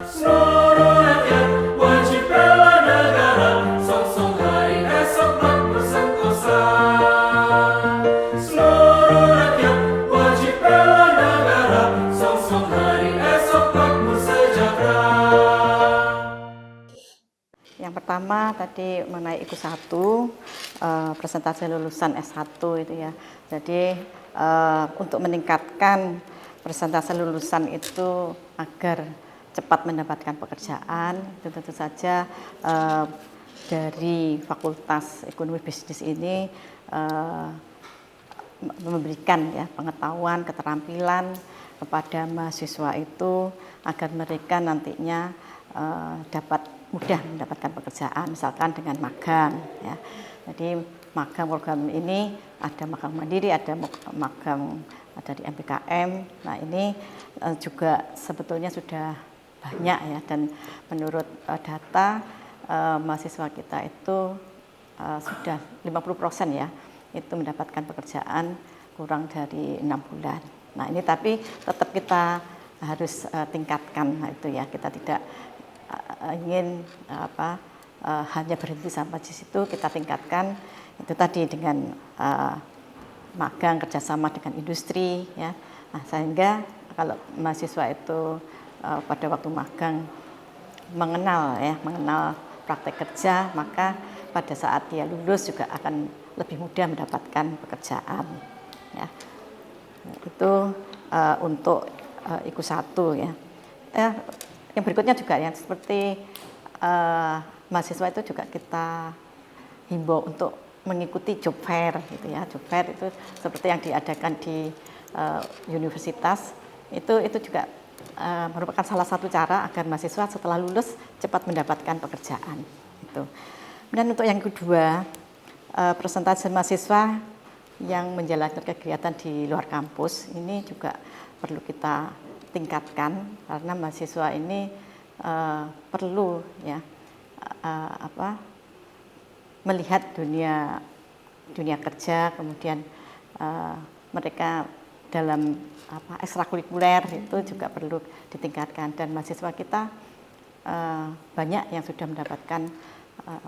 Seluruh rakyat wajib bela negara, song-song hari esok makmur sentosa. Seluruh rakyat wajib bela negara, song-song hari esok makmur sejahtera. Yang pertama tadi mengenai IKU 1, presentasi lulusan S1 itu ya. Jadi untuk meningkatkan presentasi lulusan itu agar cepat mendapatkan pekerjaan, itu tentu saja dari Fakultas Ekonomi Bisnis ini memberikan ya pengetahuan, keterampilan kepada mahasiswa itu agar mereka nantinya dapat mudah mendapatkan pekerjaan, misalkan dengan magang ya. Jadi magang program ini ada magang mandiri, ada magang dari MPKM. Nah ini juga sebetulnya sudah banyak ya, dan menurut data mahasiswa kita itu sudah 50% ya itu mendapatkan pekerjaan kurang dari 6 bulan. Nah ini tapi tetap kita harus tingkatkan. Nah, itu ya, kita tidak ingin hanya berhenti sampai di situ, kita tingkatkan itu tadi dengan magang kerjasama dengan industri ya. Nah, sehingga kalau mahasiswa itu pada waktu magang mengenal praktek kerja, maka pada saat dia lulus juga akan lebih mudah mendapatkan pekerjaan ya. Itu untuk IKU 1 ya. Yang berikutnya juga yang seperti mahasiswa itu juga kita himbau untuk mengikuti job fair gitu ya. Job fair itu seperti yang diadakan di universitas itu juga merupakan salah satu cara agar mahasiswa setelah lulus cepat mendapatkan pekerjaan itu. Dan untuk yang kedua, presentasi mahasiswa yang menjalankan kegiatan di luar kampus ini juga perlu kita tingkatkan, karena mahasiswa ini perlu ya melihat dunia kerja, kemudian mereka dalam ekstrakurikuler itu juga perlu ditingkatkan, dan mahasiswa kita banyak yang sudah mendapatkan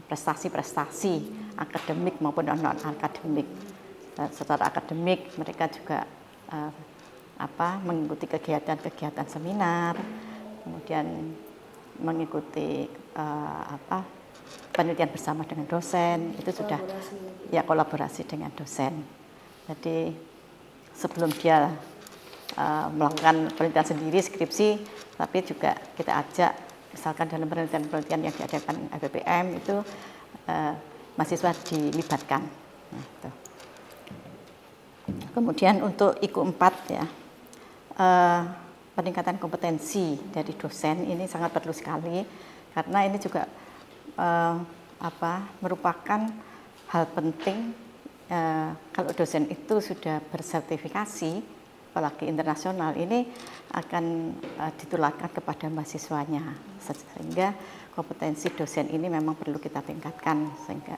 prestasi-prestasi akademik maupun non akademik. Secara akademik mereka juga mengikuti kegiatan-kegiatan seminar, kemudian mengikuti penelitian bersama dengan dosen, itu sudah ya kolaborasi dengan dosen. Jadi sebelum dia melakukan penelitian sendiri skripsi, tapi juga kita ajak misalkan dalam penelitian-penelitian yang diadakan FPPM itu mahasiswa dilibatkan. Nah, itu. Kemudian untuk IKU 4 ya, peningkatan kompetensi dari dosen ini sangat perlu sekali, karena ini juga merupakan hal penting. Kalau dosen itu sudah bersertifikasi, apalagi internasional, ini akan ditularkan kepada mahasiswanya, sehingga kompetensi dosen ini memang perlu kita tingkatkan sehingga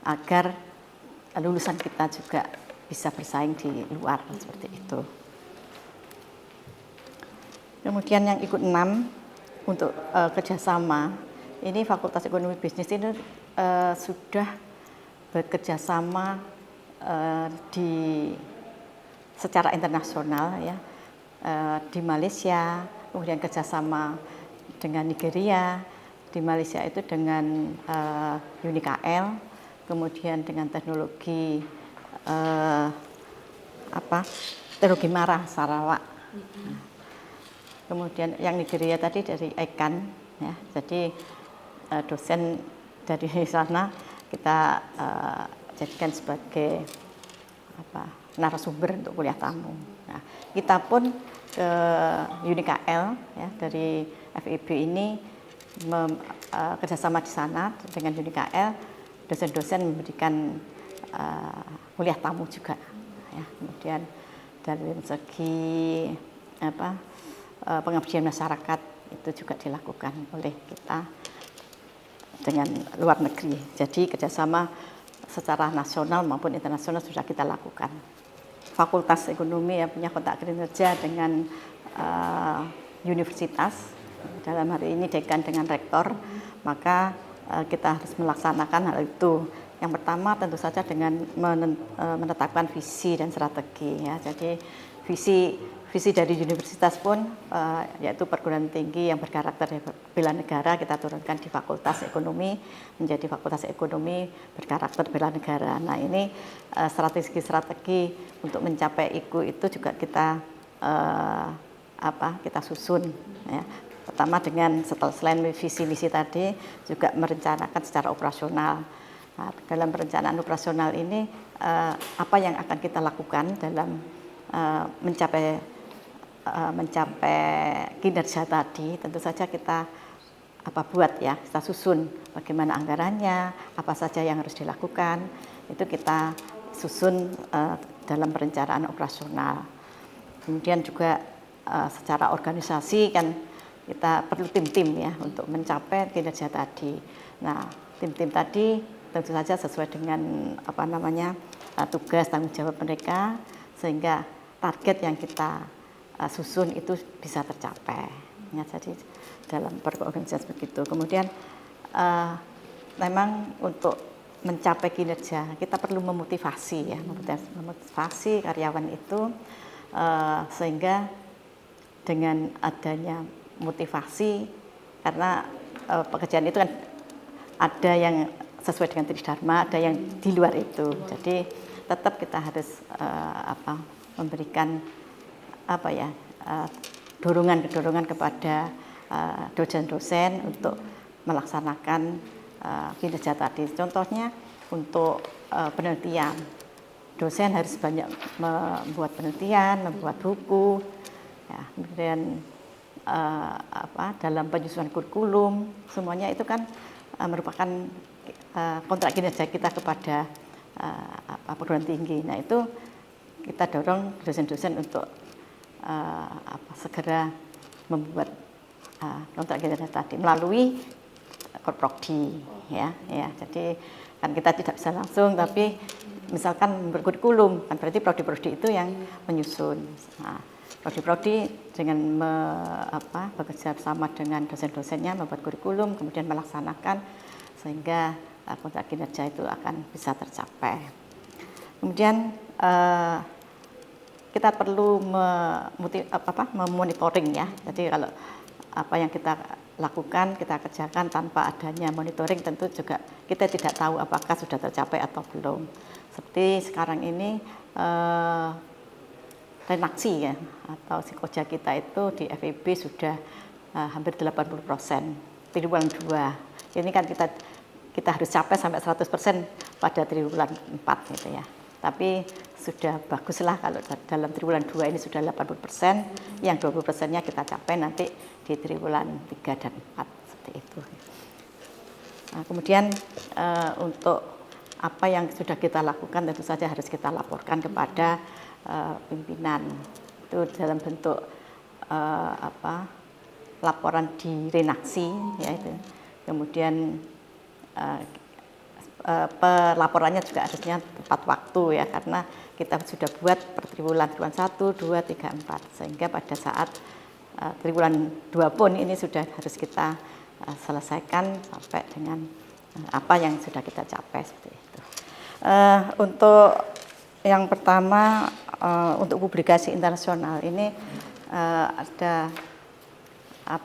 agar lulusan kita juga bisa bersaing di luar seperti itu. Kemudian yang ikut 6 untuk kerjasama, ini Fakultas Ekonomi Bisnis ini sudah bekerjasama secara internasional ya, di Malaysia, kemudian kerjasama dengan Nigeria, di Malaysia itu dengan UNIKL, kemudian dengan teknologi teknologi Mara Sarawak. Kemudian yang Nigeria tadi dari ICAN ya, jadi dosen dari sana kita jadikan sebagai narasumber untuk kuliah tamu. Nah, kita pun ke UNIKL ya, dari FIB ini kerjasama di sana dengan UNIKL, dosen-dosen memberikan kuliah tamu juga ya. Kemudian dari segi pengabdian masyarakat itu juga dilakukan oleh kita dengan luar negeri. Jadi kerjasama secara nasional maupun internasional sudah kita lakukan. Fakultas Ekonomi ya punya kontak kinerja dengan universitas dalam hari ini dekan dengan rektor, maka kita harus melaksanakan hal itu. Yang pertama tentu saja dengan menetapkan visi dan strategi ya. Jadi visi dari universitas pun yaitu perguruan tinggi yang berkarakter bela negara kita turunkan di Fakultas Ekonomi menjadi Fakultas Ekonomi berkarakter bela negara. Nah, ini strategi untuk mencapai itu juga kita kita susun ya. Pertama dengan selain visi misi tadi juga merencanakan secara operasional. Nah, dalam perencanaan operasional ini apa yang akan kita lakukan dalam mencapai kinerja tadi, tentu saja kita kita susun bagaimana anggarannya, apa saja yang harus dilakukan, itu kita susun dalam perencanaan operasional. Kemudian juga secara organisasi kan kita perlu tim-tim ya untuk mencapai kinerja tadi. Nah, tim-tim tadi tentu saja sesuai dengan tugas tanggung jawab mereka sehingga target yang kita susun itu bisa tercapai. Ya, jadi dalam berorganisasi begitu. Kemudian memang untuk mencapai kinerja kita perlu memotivasi karyawan itu sehingga dengan adanya motivasi karena pekerjaan itu kan ada yang sesuai dengan tridharma, ada yang di luar itu. Jadi tetap kita harus memberikan dorongan kepada dosen-dosen untuk melaksanakan kinerja tadi. Contohnya untuk penelitian, dosen harus banyak membuat penelitian, membuat buku, ya, kemudian dalam penyusunan kurikulum, semuanya itu kan merupakan kontrak kinerja kita kepada perguruan tinggi. Nah, itu kita dorong dosen-dosen untuk segera membuat kontrak kinerja tadi melalui Korprodi ya. Jadi kan kita tidak bisa langsung, tapi misalkan berkurikulum kan berarti prodi-prodi itu yang menyusun. Nah, prodi-prodi dengan bekerja bersama dengan dosen-dosennya membuat kurikulum kemudian melaksanakan sehingga kontrak kinerja itu akan bisa tercapai. Kemudian kita perlu memonitoring ya. Jadi kalau apa yang kita lakukan, kita kerjakan tanpa adanya monitoring tentu juga kita tidak tahu apakah sudah tercapai atau belum. Seperti sekarang ini renaksi ya atau psikoja kita itu di FEB sudah hampir 80% triwulan 2. Ini kan kita harus capai sampai 100% pada triwulan 4 gitu ya. Tapi sudah baguslah kalau dalam triwulan 2 ini sudah 80%, yang 20%-nya kita capai nanti di triwulan 3 dan 4 seperti itu. Nah, kemudian untuk apa yang sudah kita lakukan tentu saja harus kita laporkan kepada pimpinan itu dalam bentuk laporan di renaksi ya itu. Kemudian pelaporannya juga harusnya tepat waktu ya karena kita sudah buat per triwulan 1, 2, 3, 4 sehingga pada saat triwulan 2 pun ini sudah harus kita selesaikan sampai dengan apa yang sudah kita capai seperti itu. Untuk yang pertama untuk publikasi internasional ini ada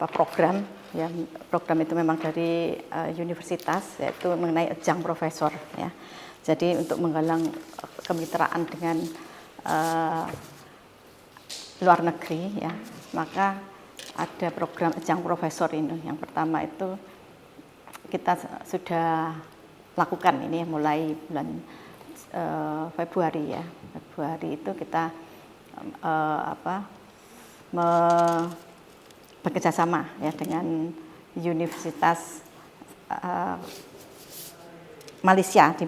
program yang program itu memang dari universitas yaitu mengenai ajang profesor ya. Jadi untuk menggalang kemitraan dengan luar negeri ya, maka ada program ajang profesor ini. Yang pertama itu kita sudah lakukan ini mulai bulan Februari ya. Februari itu kita bekerja sama ya dengan Universitas Malaysia di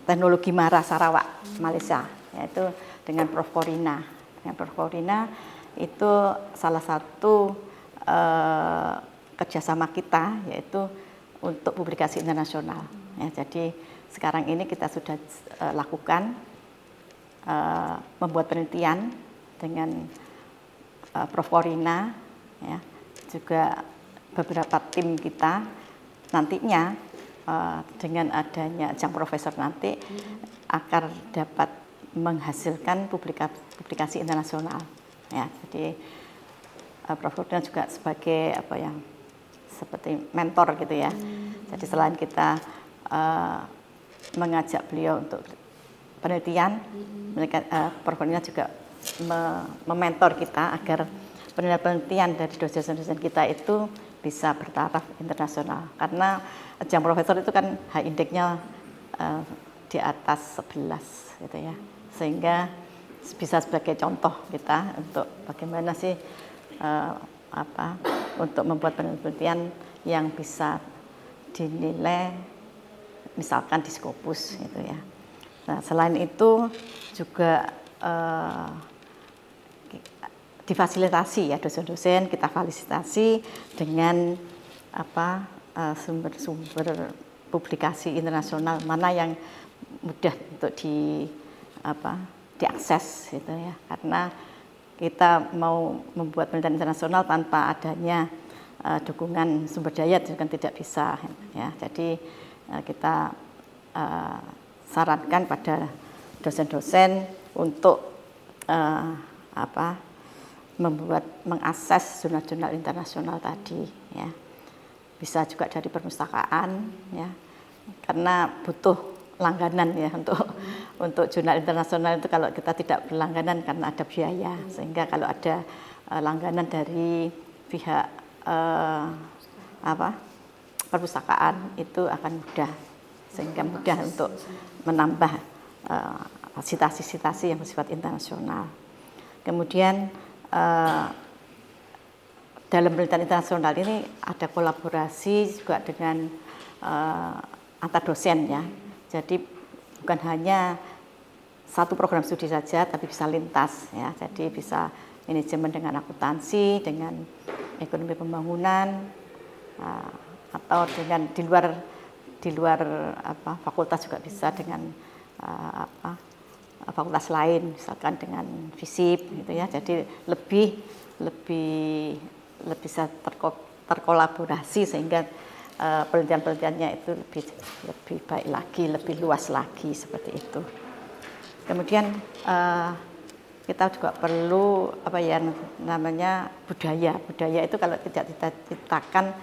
Teknologi Mara Sarawak Malaysia, yaitu dengan Prof Corina. Dengan Prof Corina itu salah satu kerjasama kita yaitu untuk publikasi internasional. Ya, jadi sekarang ini kita sudah lakukan membuat penelitian dengan Prof Corina, ya, juga beberapa tim kita nantinya dengan adanya ajang profesor nanti akan dapat menghasilkan publikasi internasional. Ya, jadi Prof. Ferdinand juga sebagai seperti mentor gitu ya. Jadi selain kita mengajak beliau untuk penelitian, Prof. Ferdinand juga mementor kita agar penelitian dari dosen-dosen kita itu bisa bertaraf internasional. Karena ajang profesor itu kan H-indexnya di atas 11 gitu ya. Sehingga bisa sebagai contoh kita untuk bagaimana sih untuk membuat penelitian yang bisa dinilai misalkan di Scopus gitu ya. Nah, selain itu juga difasilitasi ya dosen-dosen, kita fasilitasi dengan sumber-sumber publikasi internasional mana yang mudah untuk diakses gitu ya. Karena kita mau membuat penelitian internasional tanpa adanya dukungan sumber daya juga tidak bisa ya. Jadi kita sarankan pada dosen-dosen untuk mengakses jurnal-jurnal internasional tadi ya. Bisa juga dari perpustakaan ya. Karena butuh langganan ya untuk jurnal internasional itu kalau kita tidak berlangganan karena ada biaya. Sehingga kalau ada langganan dari pihak perpustakaan itu akan mudah, sehingga mudah untuk menambah citasi-citasi yang bersifat internasional. Kemudian dalam penelitian internasional ini ada kolaborasi juga dengan antar dosen ya. Jadi bukan hanya satu program studi saja, tapi bisa lintas ya. Jadi bisa manajemen dengan akuntansi, dengan ekonomi pembangunan, atau dengan di luar fakultas juga bisa dengan fakultas lain, misalkan dengan FISIP gitu ya. Jadi lebih bisa terkolaborasi sehingga penelitian-penelitiannya itu lebih baik lagi, lebih luas lagi seperti itu. Kemudian kita juga perlu namanya budaya. Budaya itu kalau tidak kita ciptakan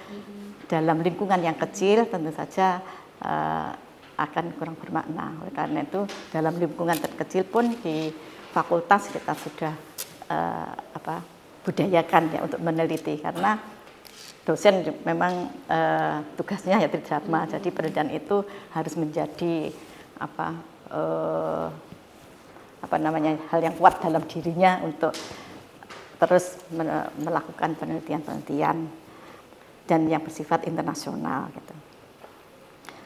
dalam lingkungan yang kecil tentu saja akan kurang bermakna. Oleh karena itu dalam lingkungan terkecil pun di fakultas kita sudah budayakan ya untuk meneliti, karena dosen memang tugasnya ya tridharma. Jadi penelitian itu harus menjadi hal yang kuat dalam dirinya untuk terus melakukan penelitian-penelitian dan yang bersifat internasional gitu.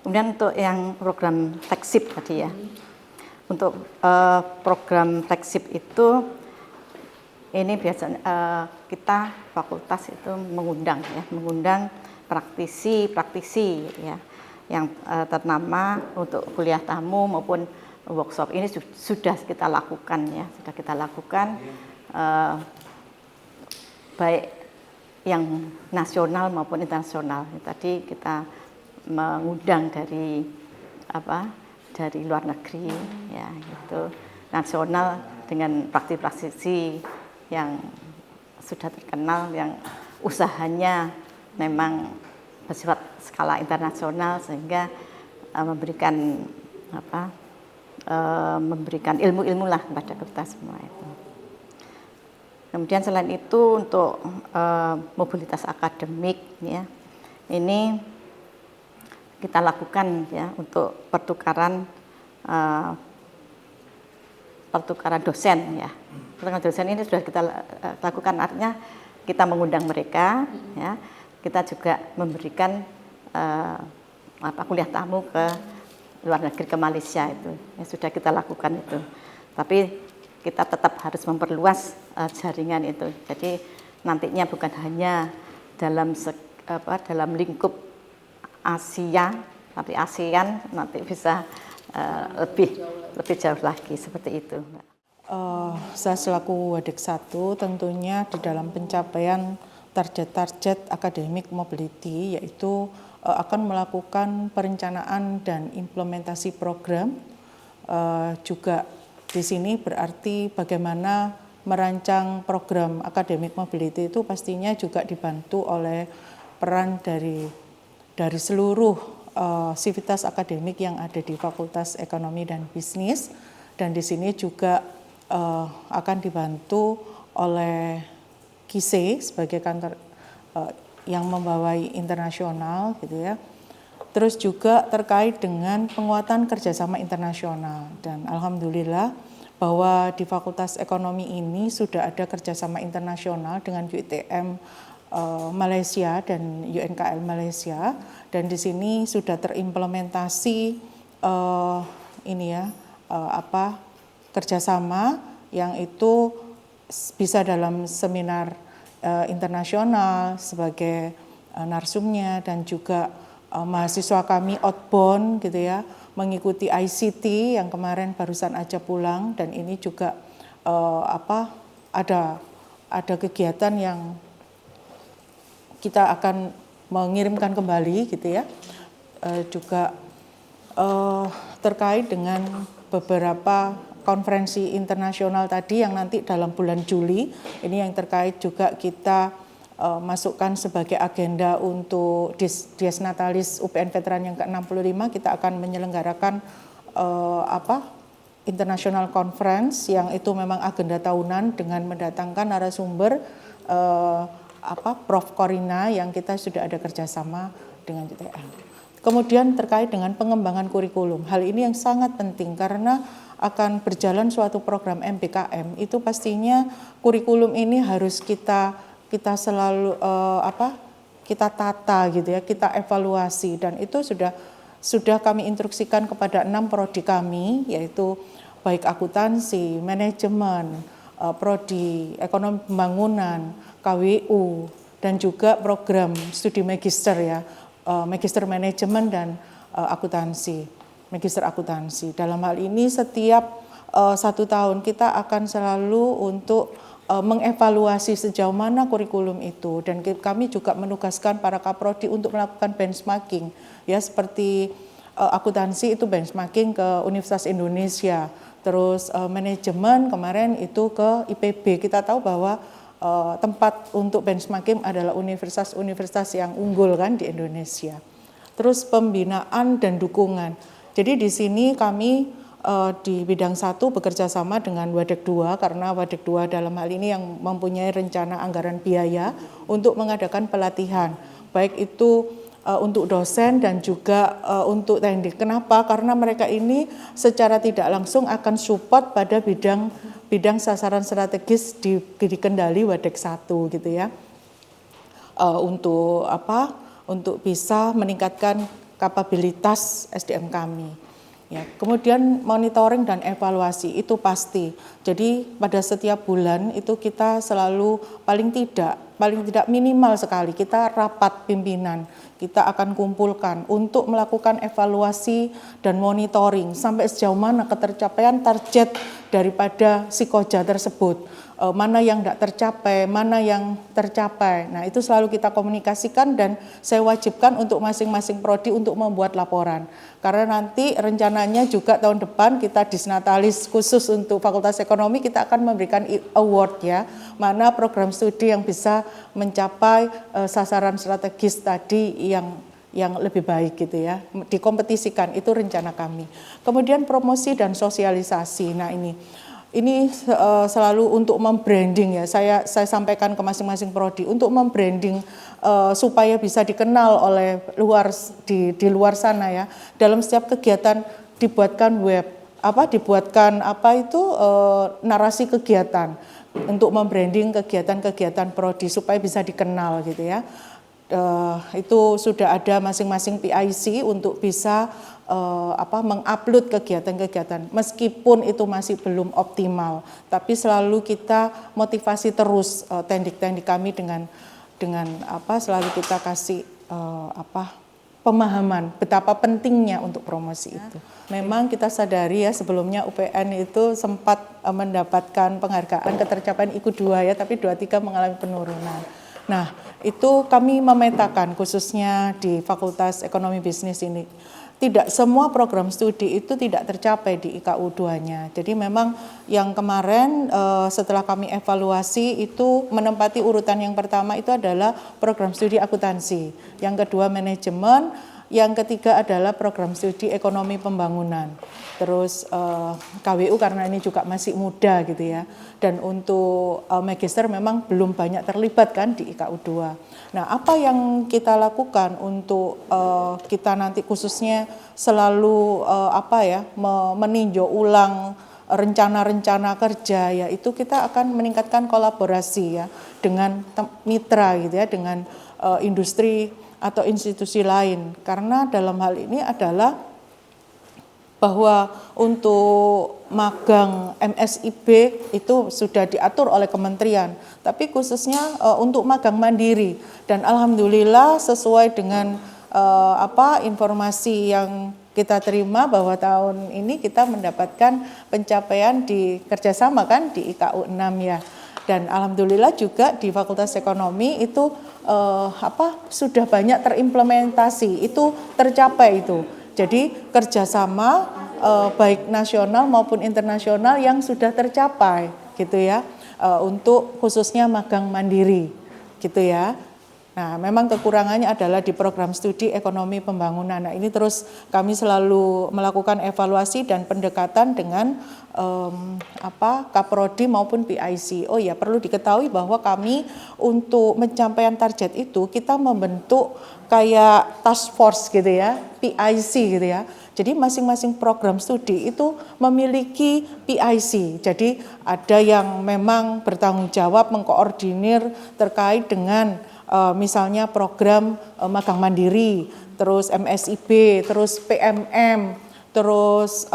Kemudian untuk yang program flagship tadi ya, untuk program flagship itu ini biasanya kita fakultas itu mengundang praktisi ya yang ternama untuk kuliah tamu maupun workshop. Ini sudah kita lakukan ya, baik yang nasional maupun internasional. Tadi kita mengundang dari luar negeri ya, itu nasional dengan praktisi yang sudah terkenal, yang usahanya memang bersifat skala internasional, sehingga memberikan ilmu-ilmu lah kepada kita semua itu. Kemudian selain itu untuk mobilitas akademik ya, ini kita lakukan ya untuk pertukaran dosen ya. Pertukaran dosen ini sudah kita lakukan, artinya kita mengundang mereka ya. Kita juga memberikan kuliah tamu ke luar negeri, ke Malaysia itu. Ya, sudah kita lakukan itu. Tapi kita tetap harus memperluas jaringan itu. Jadi nantinya bukan hanya dalam lingkup Asia, tapi ASEAN nanti bisa lebih jauh lagi seperti itu. Saya selaku Wadik 1 tentunya di dalam pencapaian target-target academic mobility, yaitu akan melakukan perencanaan dan implementasi program. Juga di sini berarti bagaimana merancang program academic mobility itu pastinya juga dibantu oleh peran dari seluruh sivitas akademik yang ada di Fakultas Ekonomi dan Bisnis, dan di sini juga akan dibantu oleh KISE sebagai kantor yang membawai internasional gitu ya. Terus juga terkait dengan penguatan kerjasama internasional, dan alhamdulillah bahwa di Fakultas Ekonomi ini sudah ada kerjasama internasional dengan UiTM Malaysia dan UNKL Malaysia, dan di sini sudah terimplementasi kerjasama yang itu bisa dalam seminar internasional sebagai narsumnya, dan juga mahasiswa kami outbound gitu ya, mengikuti ICT yang kemarin barusan aja pulang, dan ini juga ada kegiatan yang kita akan mengirimkan kembali gitu ya. Juga terkait dengan beberapa konferensi internasional tadi yang nanti dalam bulan Juli, ini yang terkait juga kita masukkan sebagai agenda untuk Dies Natalis UPN Veteran yang ke-65, kita akan menyelenggarakan International Conference yang itu memang agenda tahunan dengan mendatangkan narasumber Prof. Korina yang kita sudah ada kerjasama dengan UTM. Kemudian terkait dengan pengembangan kurikulum, hal ini yang sangat penting karena akan berjalan suatu program MBKM, itu pastinya kurikulum ini harus kita selalu kita tata gitu ya, kita evaluasi, dan itu sudah kami instruksikan kepada 6 prodi kami, yaitu baik akuntansi, manajemen, prodi ekonomi pembangunan, KWU, dan juga program studi magister ya, magister manajemen dan akuntansi, magister akuntansi. Dalam hal ini setiap 1 tahun kita akan selalu untuk mengevaluasi sejauh mana kurikulum itu, dan kami juga menugaskan para kaprodi untuk melakukan benchmarking ya, seperti akuntansi itu benchmarking ke Universitas Indonesia, terus manajemen kemarin itu ke IPB. Kita tahu bahwa tempat untuk benchmarking adalah universitas-universitas yang unggul kan di Indonesia. Terus pembinaan dan dukungan. Jadi di sini kami di bidang 1 bekerja sama dengan Wadek 2, karena Wadek 2 dalam hal ini yang mempunyai rencana anggaran biaya untuk mengadakan pelatihan, baik itu untuk dosen dan juga untuk teknik. Kenapa? Karena mereka ini secara tidak langsung akan support pada bidang sasaran strategis di Kendali Wadek 1 gitu ya. Untuk bisa meningkatkan kapabilitas SDM kami. Ya, kemudian monitoring dan evaluasi itu pasti. Jadi pada setiap bulan itu kita selalu paling tidak minimal sekali kita rapat pimpinan, kita akan kumpulkan untuk melakukan evaluasi dan monitoring sampai sejauh mana ketercapaian target daripada Sikoja tersebut. Mana yang tidak tercapai, mana yang tercapai. Nah, itu selalu kita komunikasikan, dan saya wajibkan untuk masing-masing prodi untuk membuat laporan. Karena nanti rencananya juga tahun depan kita Dies Natalis khusus untuk Fakultas Ekonomi, kita akan memberikan award ya, mana program studi yang bisa mencapai sasaran strategis tadi yang lebih baik gitu ya, dikompetisikan, itu rencana kami. Kemudian promosi dan sosialisasi. Nah, ini selalu untuk membranding ya, saya sampaikan ke masing-masing prodi untuk membranding supaya bisa dikenal oleh di luar sana ya. Dalam setiap kegiatan dibuatkan narasi kegiatan untuk membranding kegiatan-kegiatan prodi supaya bisa dikenal gitu ya. Itu sudah ada masing-masing PIC untuk bisa mengupload kegiatan-kegiatan, meskipun itu masih belum optimal, tapi selalu kita motivasi terus tendik-tendik kami dengan selalu kita kasih pemahaman betapa pentingnya untuk promosi itu. Memang kita sadari ya, sebelumnya UPN itu sempat mendapatkan penghargaan ketercapaian IQ 2 ya, tapi 23 mengalami penurunan. Nah, itu kami memetakan khususnya di Fakultas Ekonomi Bisnis ini. Tidak semua program studi itu tidak tercapai di IKU 2-nya. Jadi memang yang kemarin setelah kami evaluasi itu menempati urutan yang pertama itu adalah program studi akuntansi, yang kedua manajemen, yang ketiga adalah program studi ekonomi pembangunan. Terus KWU karena ini juga masih muda gitu ya. Dan untuk magister memang belum banyak terlibat kan di IKU 2. Nah, apa yang kita lakukan untuk kita nanti khususnya selalu meninjau ulang rencana-rencana kerja, yaitu kita akan meningkatkan kolaborasi ya dengan mitra gitu ya, dengan industri atau institusi lain. Karena dalam hal ini adalah bahwa untuk magang MSIB itu sudah diatur oleh kementerian, tapi khususnya untuk magang mandiri. Dan alhamdulillah sesuai dengan informasi yang kita terima bahwa tahun ini kita mendapatkan pencapaian di kerjasama kan di IKU 6 ya. Dan alhamdulillah juga di Fakultas Ekonomi itu sudah banyak terimplementasi, itu tercapai itu. Jadi kerjasama baik nasional maupun internasional yang sudah tercapai gitu ya, untuk khususnya magang mandiri gitu ya. Nah, memang kekurangannya adalah di program studi ekonomi pembangunan. Nah, ini terus kami selalu melakukan evaluasi dan pendekatan dengan Kaprodi maupun PIC. Oh ya, perlu diketahui bahwa kami untuk pencapaian target itu kita membentuk kayak task force gitu ya, PIC gitu ya. Jadi masing-masing program studi itu memiliki PIC. Jadi ada yang memang bertanggung jawab mengkoordinir terkait dengan misalnya program magang mandiri, terus MSIB, terus PMM, terus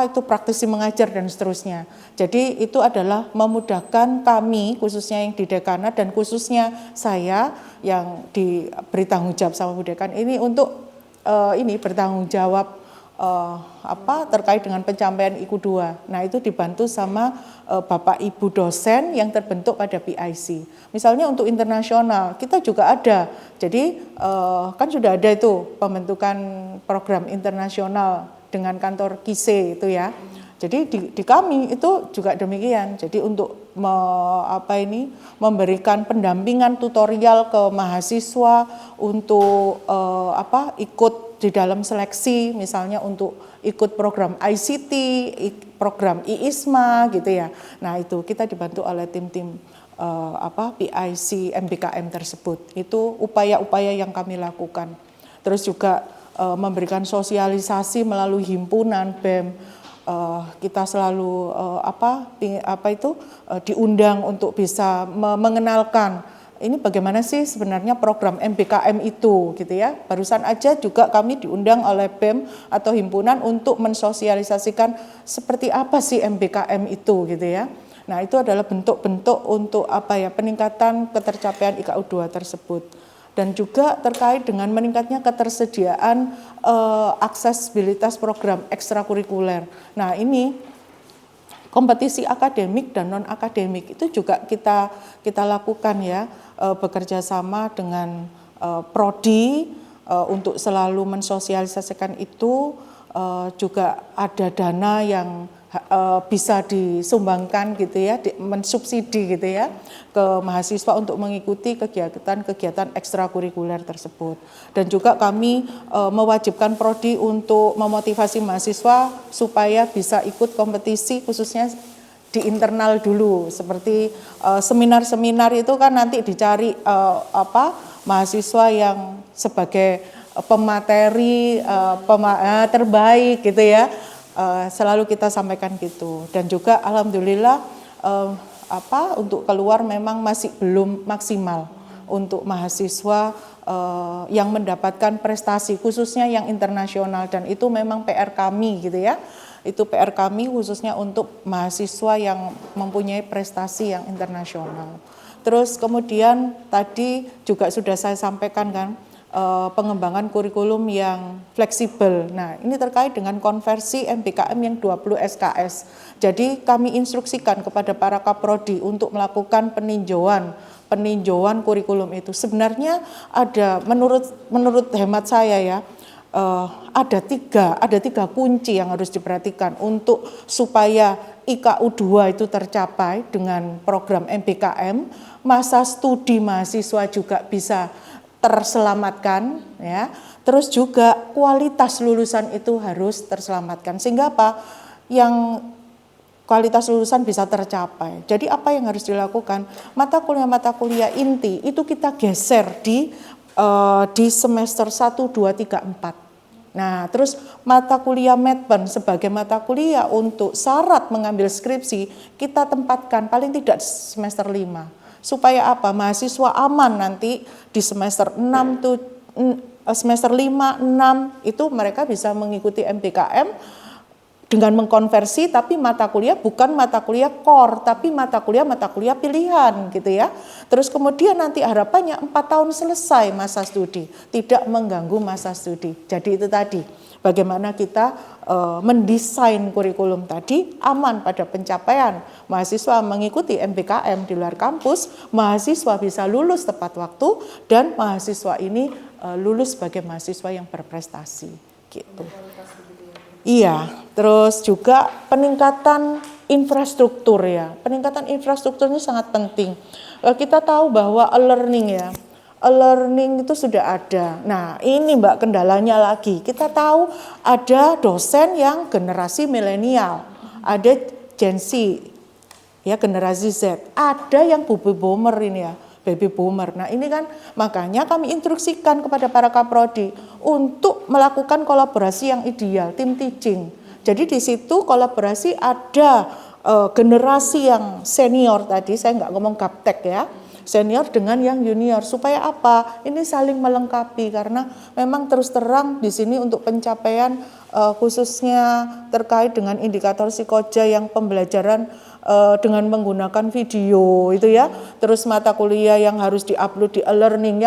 itu praktisi mengajar dan seterusnya. Jadi itu adalah memudahkan kami khususnya yang di dekanat dan khususnya saya yang diberi tanggung jawab sama Bu Dekan ini untuk bertanggung jawab terkait dengan pencapaian IKU 2. Nah, itu dibantu sama Bapak Ibu dosen yang terbentuk pada PIC. Misalnya untuk internasional, kita juga ada. Jadi kan sudah ada itu pembentukan program internasional dengan kantor KISE itu ya. Jadi di kami itu juga demikian. Jadi untuk memberikan pendampingan tutorial ke mahasiswa untuk ikut di dalam seleksi, misalnya untuk ikut program ICT, program IISMA gitu ya. Nah, itu kita dibantu oleh tim-tim PIC MBKM tersebut. Itu upaya-upaya yang kami lakukan. Terus juga memberikan sosialisasi melalui himpunan BEM. Kita selalu diundang untuk bisa mengenalkan ini bagaimana sih sebenarnya program MBKM itu gitu ya. Barusan aja juga kami diundang oleh BEM atau himpunan untuk mensosialisasikan seperti apa sih MBKM itu gitu ya. Nah, itu adalah bentuk-bentuk untuk peningkatan ketercapaian IKU 2 tersebut. Dan juga terkait dengan meningkatnya ketersediaan aksesibilitas program ekstrakurikuler. Nah, ini kompetisi akademik dan non akademik itu juga kita lakukan ya, bekerja sama dengan prodi untuk selalu mensosialisasikan itu. Juga ada dana yang bisa disumbangkan gitu ya, mensubsidi gitu ya ke mahasiswa untuk mengikuti kegiatan-kegiatan ekstrakurikuler tersebut. Dan juga kami mewajibkan prodi untuk memotivasi mahasiswa supaya bisa ikut kompetisi khususnya di internal dulu, seperti seminar-seminar itu kan nanti dicari mahasiswa yang sebagai pemateri terbaik gitu ya. Selalu kita sampaikan gitu. Dan juga alhamdulillah untuk keluar memang masih belum maksimal untuk mahasiswa yang mendapatkan prestasi khususnya yang internasional, dan itu memang PR kami gitu ya. Itu PR kami khususnya untuk mahasiswa yang mempunyai prestasi yang internasional. Terus kemudian tadi juga sudah saya sampaikan kan, pengembangan kurikulum yang fleksibel. Nah, ini terkait dengan konversi MBKM yang 20 SKS. Jadi kami instruksikan kepada para kaprodi untuk melakukan peninjauan kurikulum itu. Sebenarnya ada menurut hemat saya ya, ada tiga kunci yang harus diperhatikan untuk supaya IKU 2 itu tercapai dengan program MBKM, masa studi mahasiswa juga bisa terselamatkan ya. Terus juga kualitas lulusan itu harus terselamatkan. Sehingga apa? Yang kualitas lulusan bisa tercapai. Jadi apa yang harus dilakukan? Mata kuliah inti itu kita geser di semester 1, 2, 3, 4. Nah, terus mata kuliah Medpen sebagai mata kuliah untuk syarat mengambil skripsi kita tempatkan paling tidak semester 5. Supaya apa? Mahasiswa aman nanti di semester 5, 6 itu mereka bisa mengikuti MBKM dengan mengkonversi, tapi mata kuliah bukan mata kuliah core, tapi mata kuliah pilihan gitu ya. Terus kemudian nanti harapannya 4 tahun selesai masa studi, tidak mengganggu masa studi. Jadi itu tadi, bagaimana kita mendesain kurikulum tadi aman pada pencapaian. Mahasiswa mengikuti MBKM di luar kampus, mahasiswa bisa lulus tepat waktu, dan mahasiswa ini lulus sebagai mahasiswa yang berprestasi gitu. Iya, terus juga peningkatan infrastruktur ya. Peningkatan infrastruktur ini sangat penting. Kita tahu bahwa e-learning ya, e-learning itu sudah ada. Nah, ini Mbak kendalanya lagi. Kita tahu ada dosen yang generasi milenial, ada Gen Z, ya generasi Z, ada yang baby boomer ini ya. Baby boomer. Nah ini kan makanya kami instruksikan kepada para kaprodi untuk melakukan kolaborasi yang ideal, tim teaching. Jadi di situ kolaborasi ada generasi yang senior tadi, saya nggak ngomong gaptek ya, senior dengan yang junior. Supaya apa? Ini saling melengkapi karena memang terus terang di sini untuk pencapaian khususnya terkait dengan indikator Psikoja yang pembelajaran dengan menggunakan video itu ya, terus mata kuliah yang harus diupload di e-learning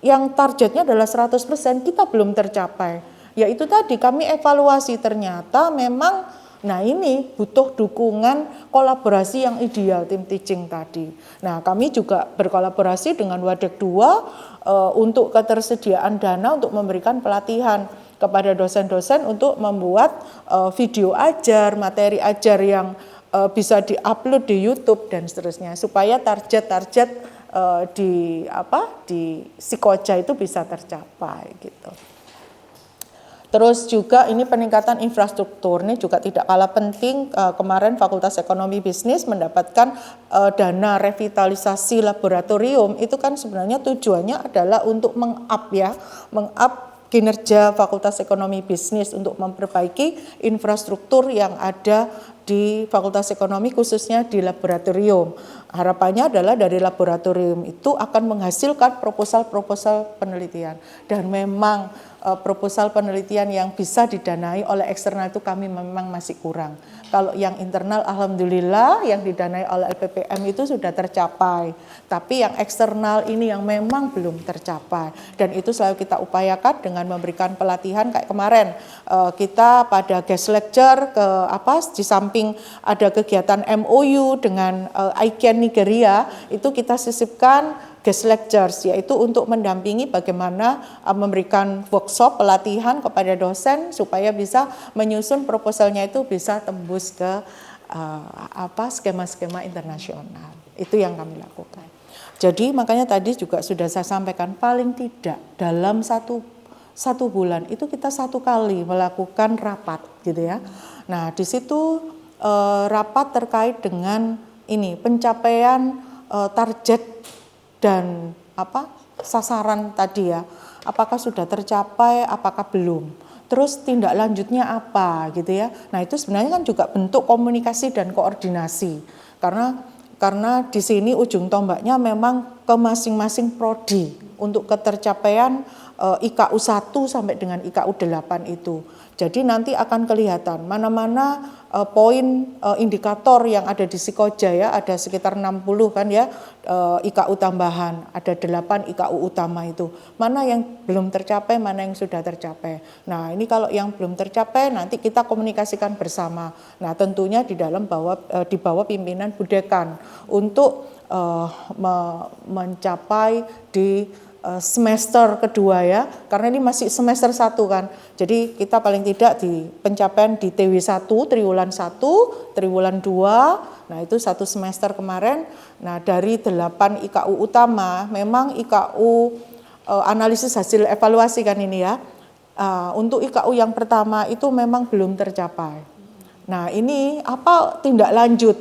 yang targetnya adalah 100% kita belum tercapai. Ya itu tadi kami evaluasi ternyata memang nah ini butuh dukungan kolaborasi yang ideal tim teaching tadi. Nah kami juga berkolaborasi dengan Wadek 2 untuk ketersediaan dana untuk memberikan pelatihan kepada dosen-dosen untuk membuat video ajar, materi ajar yang bisa diupload di YouTube dan seterusnya supaya target-target di Psikoja itu bisa tercapai gitu. Terus juga ini peningkatan infrastruktur ini juga tidak kalah penting. Kemarin Fakultas Ekonomi Bisnis mendapatkan dana revitalisasi laboratorium. Itu kan sebenarnya tujuannya adalah untuk meng-up kinerja Fakultas Ekonomi Bisnis untuk memperbaiki infrastruktur yang ada di Fakultas Ekonomi khususnya di laboratorium. Harapannya adalah dari laboratorium itu akan menghasilkan proposal-proposal penelitian. Dan memang proposal penelitian yang bisa didanai oleh eksternal itu kami memang masih kurang. Kalau yang internal alhamdulillah yang didanai oleh LPPM itu sudah tercapai. Tapi yang eksternal ini yang memang belum tercapai. Dan itu selalu kita upayakan dengan memberikan pelatihan kayak kemarin. Kita pada guest lecture di samping ada kegiatan MOU dengan ICANN Nigeria, itu kita sisipkan guest lectures, yaitu untuk mendampingi bagaimana memberikan workshop pelatihan kepada dosen supaya bisa menyusun proposalnya itu bisa tembus ke skema-skema internasional. Itu yang kami lakukan. Jadi makanya tadi juga sudah saya sampaikan paling tidak dalam satu bulan itu kita 1 kali melakukan rapat gitu ya. Nah di situ rapat terkait dengan ini pencapaian target dan sasaran tadi ya, apakah sudah tercapai, apakah belum, terus tindak lanjutnya apa gitu ya. Nah itu sebenarnya kan juga bentuk komunikasi dan koordinasi karena di sini ujung tombaknya memang ke masing-masing prodi untuk ketercapaian IKU 1 sampai dengan IKU 8 itu. Jadi nanti akan kelihatan mana-mana poin indikator yang ada di Sikoja ya, ada sekitar 60 kan ya IKU tambahan, ada 8 IKU utama itu. Mana yang belum tercapai, mana yang sudah tercapai. Nah, ini kalau yang belum tercapai nanti kita komunikasikan bersama. Nah, tentunya di bawah pimpinan Budekan untuk mencapai di semester kedua ya, karena ini masih semester 1 kan. Jadi kita paling tidak di pencapaian di TW1, triwulan 1, triwulan 2, nah itu 1 semester kemarin. Nah dari 8 IKU utama, memang IKU analisis hasil evaluasi kan ini ya, untuk IKU yang pertama itu memang belum tercapai. Nah ini apa tindak lanjut,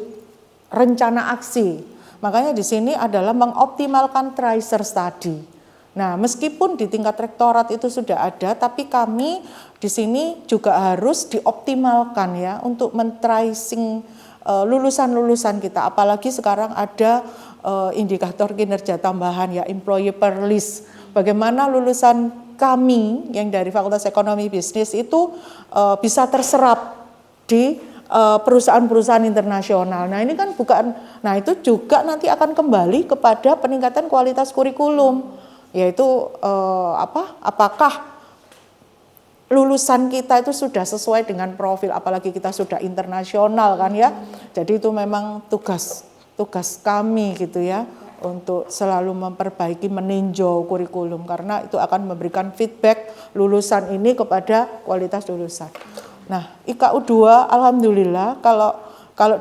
rencana aksi. Makanya di sini adalah mengoptimalkan tracer study. Nah, meskipun di tingkat rektorat itu sudah ada, tapi kami di sini juga harus dioptimalkan ya untuk men-tracing lulusan-lulusan kita. Apalagi sekarang ada indikator kinerja tambahan ya, employee per list. Bagaimana lulusan kami yang dari Fakultas Ekonomi Bisnis itu bisa terserap di perusahaan-perusahaan internasional. Nah, ini kan itu juga nanti akan kembali kepada peningkatan kualitas kurikulum. Yaitu apakah lulusan kita itu sudah sesuai dengan profil, apalagi kita sudah internasional kan ya. Jadi itu memang tugas kami gitu ya, untuk selalu memperbaiki, meninjau kurikulum, karena itu akan memberikan feedback lulusan ini kepada kualitas lulusan. Nah, IKU 2 alhamdulillah kalau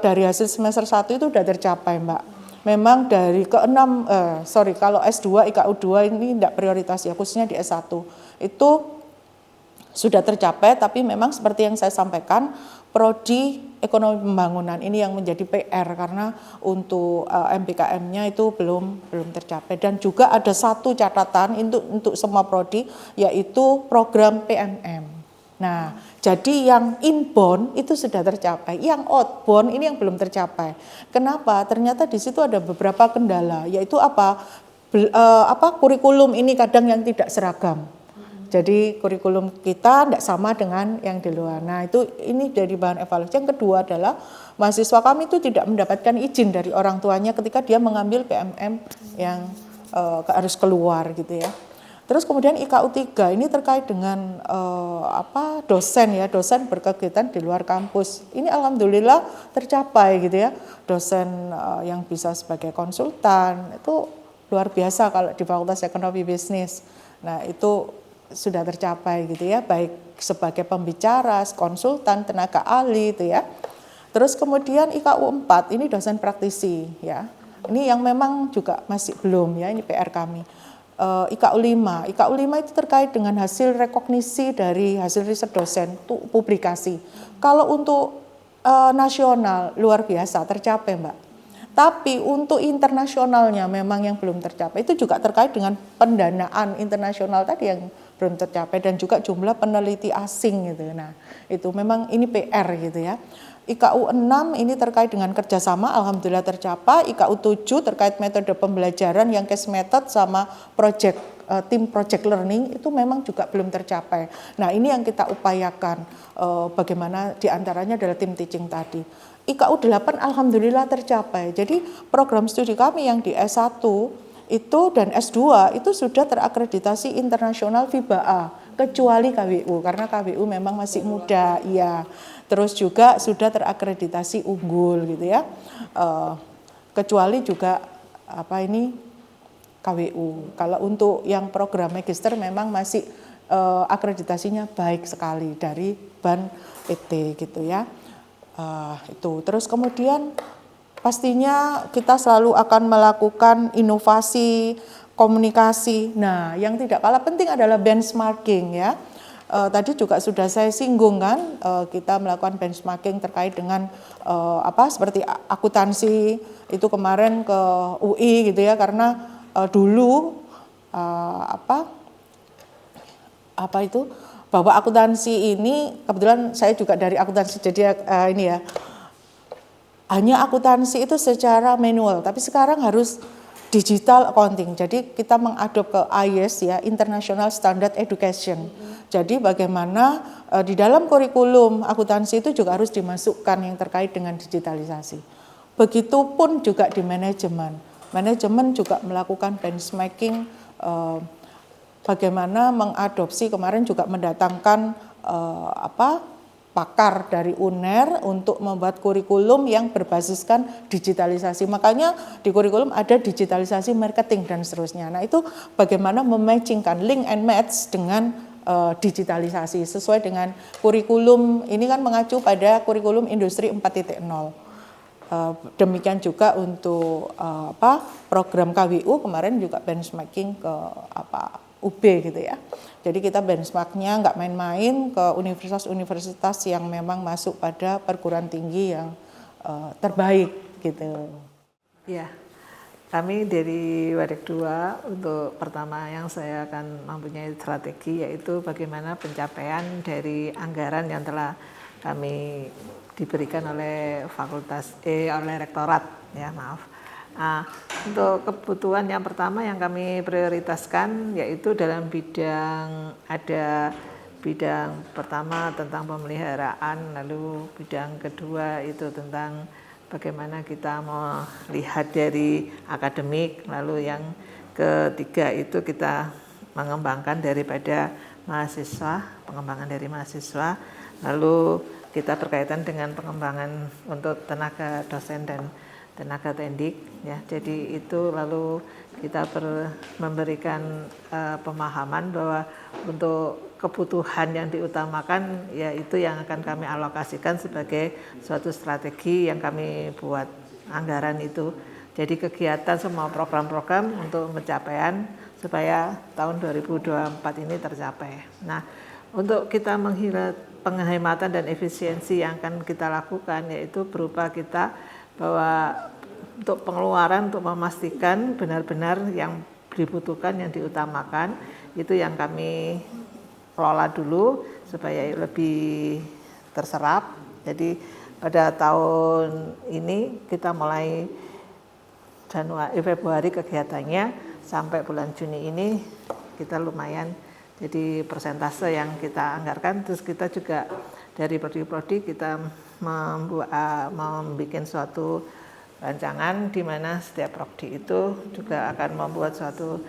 dari hasil semester 1 itu sudah tercapai, Mbak. Memang dari kalau S2 IKU 2 ini tidak prioritas ya, khususnya di S1 itu sudah tercapai, tapi memang seperti yang saya sampaikan, prodi ekonomi pembangunan ini yang menjadi PR karena untuk MPKM-nya itu belum tercapai. Dan juga ada satu catatan untuk semua prodi, yaitu program PMM. Nah, jadi yang inbound itu sudah tercapai, yang outbound ini yang belum tercapai. Kenapa? Ternyata di situ ada beberapa kendala, yaitu kurikulum ini kadang yang tidak seragam. Jadi kurikulum kita tidak sama dengan yang di luar. Nah, ini dari bahan evaluasi. Yang kedua adalah mahasiswa kami itu tidak mendapatkan izin dari orang tuanya ketika dia mengambil PMM yang harus keluar gitu ya. Terus kemudian IKU 3 ini terkait dengan dosen berkegiatan di luar kampus. Ini alhamdulillah tercapai gitu ya. Dosen yang bisa sebagai konsultan itu luar biasa kalau di Fakultas Ekonomi Bisnis. Nah, itu sudah tercapai gitu ya, baik sebagai pembicara, konsultan, tenaga ahli itu ya. Terus kemudian IKU 4 ini dosen praktisi ya. Ini yang memang juga masih belum ya, ini PR kami. IKU 5 itu terkait dengan hasil rekognisi dari hasil riset dosen untuk publikasi. Kalau untuk nasional luar biasa tercapai, Mbak. Tapi untuk internasionalnya memang yang belum tercapai. Itu juga terkait dengan pendanaan internasional tadi yang belum tercapai, dan juga jumlah peneliti asing gitu. Nah, itu memang ini PR gitu ya. IKU 6 ini terkait dengan kerjasama, alhamdulillah tercapai. IKU 7 terkait metode pembelajaran yang case method sama tim project learning itu memang juga belum tercapai. Nah, ini yang kita upayakan, bagaimana diantaranya adalah tim teaching tadi. IKU 8 alhamdulillah tercapai. Jadi program studi kami yang di S1 itu dan S2 itu sudah terakreditasi internasional FIBA-A, kecuali KWU, karena KWU memang masih muda, iya. Terus juga sudah terakreditasi unggul gitu ya, kecuali juga KWU. Kalau untuk yang program magister memang masih akreditasinya baik sekali dari BAN PT gitu ya. Itu terus kemudian pastinya kita selalu akan melakukan inovasi komunikasi. Nah, yang tidak kalah penting adalah benchmarking ya. Tadi juga sudah saya singgung kan, kita melakukan benchmarking terkait dengan seperti akuntansi itu kemarin ke UI gitu ya, karena dulu bahwa akuntansi ini, kebetulan saya juga dari akuntansi, jadi hanya akuntansi itu secara manual, tapi sekarang harus digital accounting. Jadi kita mengadop ke IS ya, International Standard Education. Jadi bagaimana di dalam kurikulum akuntansi itu juga harus dimasukkan yang terkait dengan digitalisasi. Begitupun juga di manajemen. Manajemen juga melakukan benchmarking, bagaimana mengadopsi, kemarin juga mendatangkan pakar dari UNER untuk membuat kurikulum yang berbasiskan digitalisasi. Makanya di kurikulum ada digitalisasi marketing dan seterusnya. Nah itu bagaimana mematchingkan link and match dengan digitalisasi sesuai dengan kurikulum, ini kan mengacu pada kurikulum industri 4.0. Demikian juga untuk program KWU kemarin juga benchmarking ke UB gitu ya. Jadi kita benchmarknya nggak main-main ke universitas-universitas yang memang masuk pada perguruan tinggi yang terbaik gitu. Ya, kami dari Warik 2 untuk pertama yang saya akan mempunyai strategi yaitu bagaimana pencapaian dari anggaran yang telah kami diberikan oleh oleh rektorat ya maaf. Nah, untuk kebutuhan yang pertama yang kami prioritaskan yaitu dalam bidang pertama tentang pemeliharaan, lalu bidang kedua itu tentang bagaimana kita melihat dari akademik, lalu yang ketiga itu kita mengembangkan daripada mahasiswa, pengembangan dari mahasiswa, lalu kita berkaitan dengan pengembangan untuk tenaga dosen dan tenaga tendik ya. Jadi itu lalu kita memberikan pemahaman bahwa untuk kebutuhan yang diutamakan ya itu yang akan kami alokasikan sebagai suatu strategi yang kami buat anggaran itu. Jadi kegiatan semua program-program untuk pencapaian supaya tahun 2024 ini tercapai. Nah, untuk kita penghematan dan efisiensi yang akan kita lakukan yaitu berupa kita bahwa untuk pengeluaran untuk memastikan benar-benar yang dibutuhkan, yang diutamakan itu yang kami kelola dulu supaya lebih terserap. Jadi pada tahun ini kita mulai Februari kegiatannya sampai bulan Juni ini kita lumayan jadi persentase yang kita anggarkan. Terus kita juga dari prodi-prodi kita membuat suatu rancangan di mana setiap prodi itu juga akan membuat suatu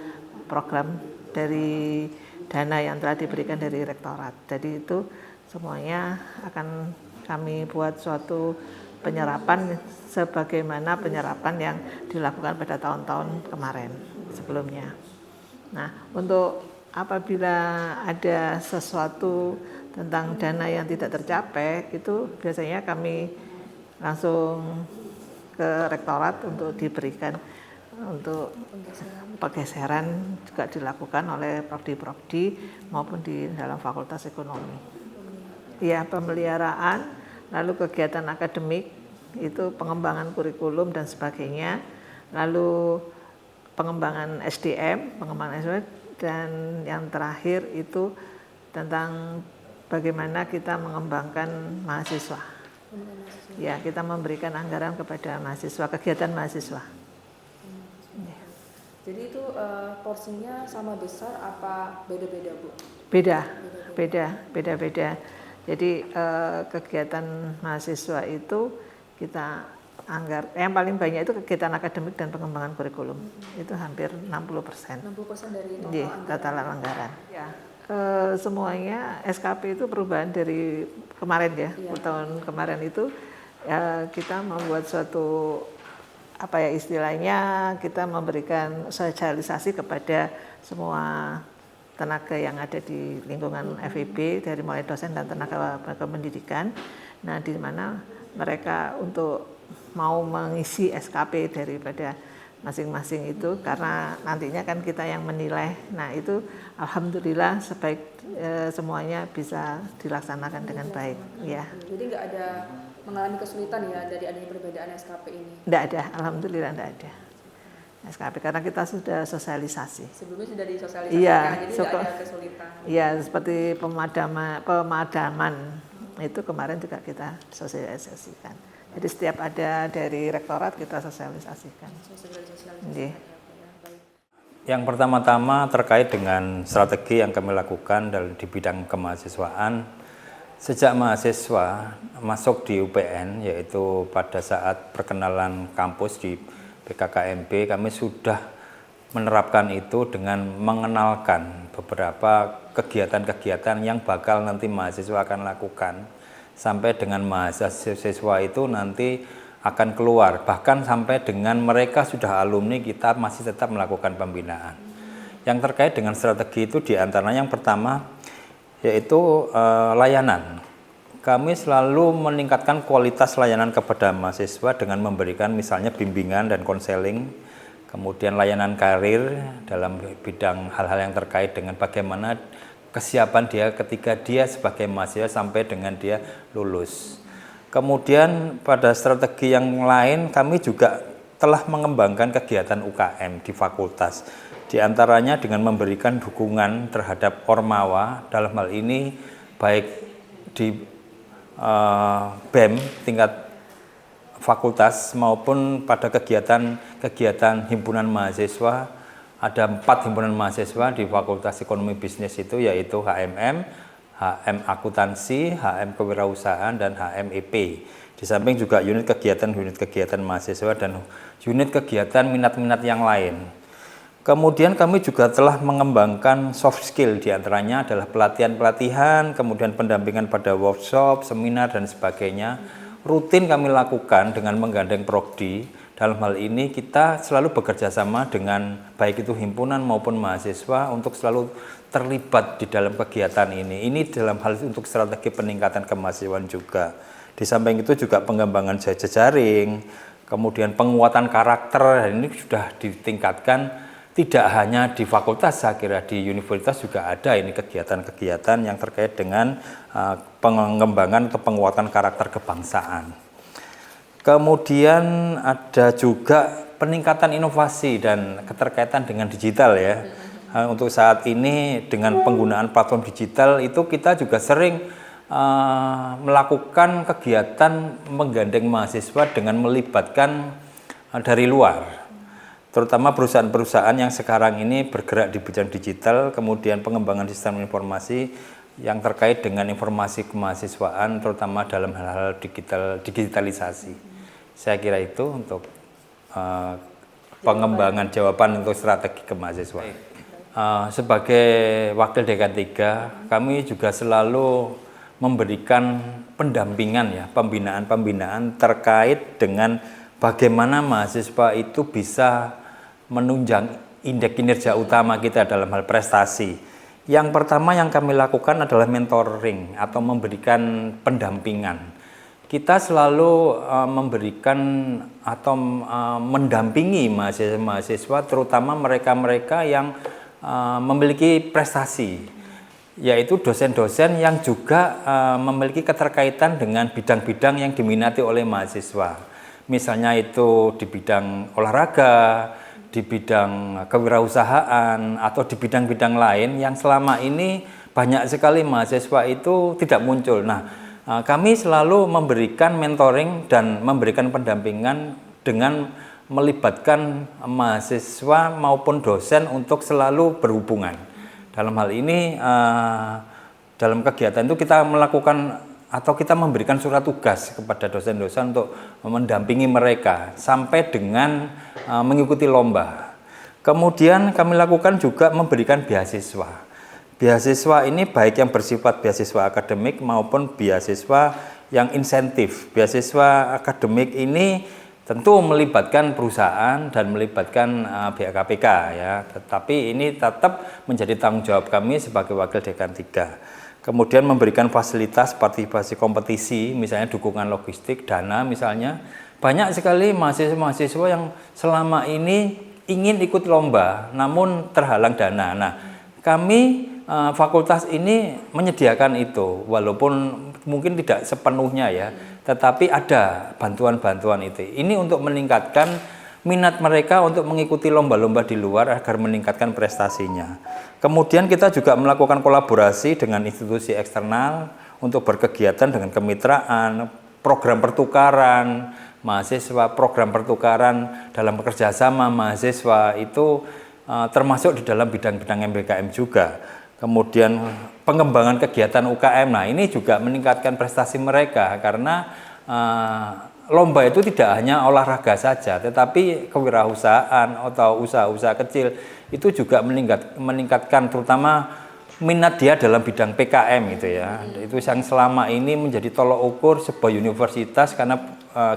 program dari dana yang telah diberikan dari rektorat. Jadi itu semuanya akan kami buat suatu penyerapan sebagaimana penyerapan yang dilakukan pada tahun-tahun kemarin sebelumnya. Nah, untuk apabila ada sesuatu tentang dana yang tidak tercapai, itu biasanya kami langsung ke rektorat untuk diberikan untuk pergeseran juga dilakukan oleh prodi-prodi maupun di dalam fakultas ekonomi. Ya, pemeliharaan, lalu kegiatan akademik, itu pengembangan kurikulum dan sebagainya, lalu pengembangan SDM, dan yang terakhir itu tentang bagaimana kita mengembangkan mahasiswa. Ya, kita memberikan anggaran kepada mahasiswa, kegiatan mahasiswa. Jadi itu porsinya sama besar apa beda-beda, Bu? Beda. Jadi kegiatan mahasiswa itu kita yang paling banyak itu kegiatan akademik dan pengembangan kurikulum. Itu hampir 60%. 60% dari total anggaran. Ya. Semuanya SKP itu perubahan dari kemarin ya. Tahun kemarin itu kita membuat suatu istilahnya kita memberikan sosialisasi kepada semua tenaga yang ada di lingkungan FIB dari mulai dosen dan tenaga pendidikan. Nah, di mana mereka untuk mau mengisi SKP daripada masing-masing itu karena nantinya kan kita yang menilai. Nah, itu alhamdulillah semuanya bisa dilaksanakan dengan baik ya. Jadi nggak ada mengalami kesulitan ya dari adanya perbedaan SKP ini? Tidak ada, alhamdulillah tidak ada SKP karena kita sudah sosialisasi. Sebelumnya sudah disosialisasikan, jadi tidak ada kesulitan. Iya, seperti pemadaman itu kemarin juga kita sosialisasikan. Jadi setiap ada dari rektorat kita sosialisasikan. Iya. Yang pertama-tama terkait dengan strategi yang kami lakukan di bidang kemahasiswaan. Sejak mahasiswa masuk di UPN, yaitu pada saat perkenalan kampus di BKKMB, kami sudah menerapkan itu dengan mengenalkan beberapa kegiatan-kegiatan yang bakal nanti mahasiswa akan lakukan. Sampai dengan mahasiswa itu nanti akan keluar, bahkan sampai dengan mereka sudah alumni, kita masih tetap melakukan pembinaan. Yang terkait dengan strategi itu diantaranya yang pertama yaitu layanan. Kami selalu meningkatkan kualitas layanan kepada mahasiswa dengan memberikan misalnya bimbingan dan konseling, kemudian layanan karir dalam bidang hal-hal yang terkait dengan bagaimana kesiapan dia ketika dia sebagai mahasiswa sampai dengan dia lulus. Kemudian pada strategi yang lain kami juga telah mengembangkan kegiatan UKM di fakultas. Di antaranya dengan memberikan dukungan terhadap Ormawa, dalam hal ini baik di BEM tingkat fakultas maupun pada kegiatan himpunan mahasiswa. Ada 4 himpunan mahasiswa di Fakultas Ekonomi Bisnis itu, yaitu HMM, HM Akuntansi, HM Kewirausahaan, dan HMEP. Di samping juga unit kegiatan mahasiswa dan unit kegiatan minat-minat yang lain. Kemudian kami juga telah mengembangkan soft skill, diantaranya adalah pelatihan-pelatihan, kemudian pendampingan pada workshop, seminar, dan sebagainya. Rutin kami lakukan dengan menggandeng Prodi. Dalam hal ini kita selalu bekerja sama dengan baik itu himpunan maupun mahasiswa untuk selalu terlibat di dalam kegiatan ini. Ini dalam hal untuk strategi peningkatan kemahasiswaan juga. Di samping itu juga pengembangan jejaring, kemudian penguatan karakter, ini sudah ditingkatkan. Tidak hanya di fakultas, saya kira di universitas juga ada ini kegiatan-kegiatan yang terkait dengan pengembangan atau penguatan karakter kebangsaan. Kemudian ada juga peningkatan inovasi dan keterkaitan dengan digital ya. Untuk saat ini dengan penggunaan platform digital itu kita juga sering melakukan kegiatan menggandeng mahasiswa dengan melibatkan dari luar. Terutama perusahaan-perusahaan yang sekarang ini bergerak di bidang digital, kemudian pengembangan sistem informasi yang terkait dengan informasi kemahasiswaan, terutama dalam hal-hal digitalisasi. Saya kira itu untuk pengembangan jawaban untuk strategi kemahasiswaan. Sebagai wakil Dekan 3, kami juga selalu memberikan pendampingan ya, pembinaan terkait dengan bagaimana mahasiswa itu bisa menunjang indeks kinerja utama kita dalam hal prestasi. Yang pertama yang kami lakukan adalah mentoring atau memberikan pendampingan. Kita selalu memberikan atau mendampingi mahasiswa, terutama mereka-mereka yang memiliki prestasi, yaitu dosen-dosen yang juga memiliki keterkaitan dengan bidang-bidang yang diminati oleh mahasiswa. Misalnya itu di bidang olahraga, di bidang kewirausahaan, atau di bidang-bidang lain yang selama ini banyak sekali mahasiswa itu tidak muncul. Nah, kami selalu memberikan mentoring dan memberikan pendampingan dengan melibatkan mahasiswa maupun dosen untuk selalu berhubungan. Dalam hal ini, dalam kegiatan itu kita melakukan atau kita memberikan surat tugas kepada dosen-dosen untuk mendampingi mereka sampai dengan mengikuti lomba. Kemudian kami lakukan juga memberikan beasiswa. Beasiswa ini baik yang bersifat beasiswa akademik maupun beasiswa yang insentif. Beasiswa akademik ini tentu melibatkan perusahaan dan melibatkan BKPK ya, tetapi ini tetap menjadi tanggung jawab kami sebagai wakil Dekan 3. Kemudian memberikan fasilitas partisipasi kompetisi, misalnya dukungan logistik, dana misalnya. Banyak sekali mahasiswa-mahasiswa yang selama ini ingin ikut lomba, namun terhalang dana. Nah, kami fakultas ini menyediakan itu, walaupun mungkin tidak sepenuhnya ya, tetapi ada bantuan-bantuan itu. Ini untuk meningkatkan minat mereka untuk mengikuti lomba-lomba di luar agar meningkatkan prestasinya. Kemudian kita juga melakukan kolaborasi dengan institusi eksternal untuk berkegiatan dengan kemitraan, program pertukaran mahasiswa, program pertukaran dalam bekerja sama mahasiswa itu termasuk di dalam bidang-bidang MBKM juga. Kemudian pengembangan kegiatan UKM, nah ini juga meningkatkan prestasi mereka karena lomba itu tidak hanya olahraga saja, tetapi kewirausahaan atau usaha-usaha kecil itu juga meningkatkan terutama minat dia dalam bidang PKM gitu ya. Itu yang selama ini menjadi tolok ukur sebuah universitas karena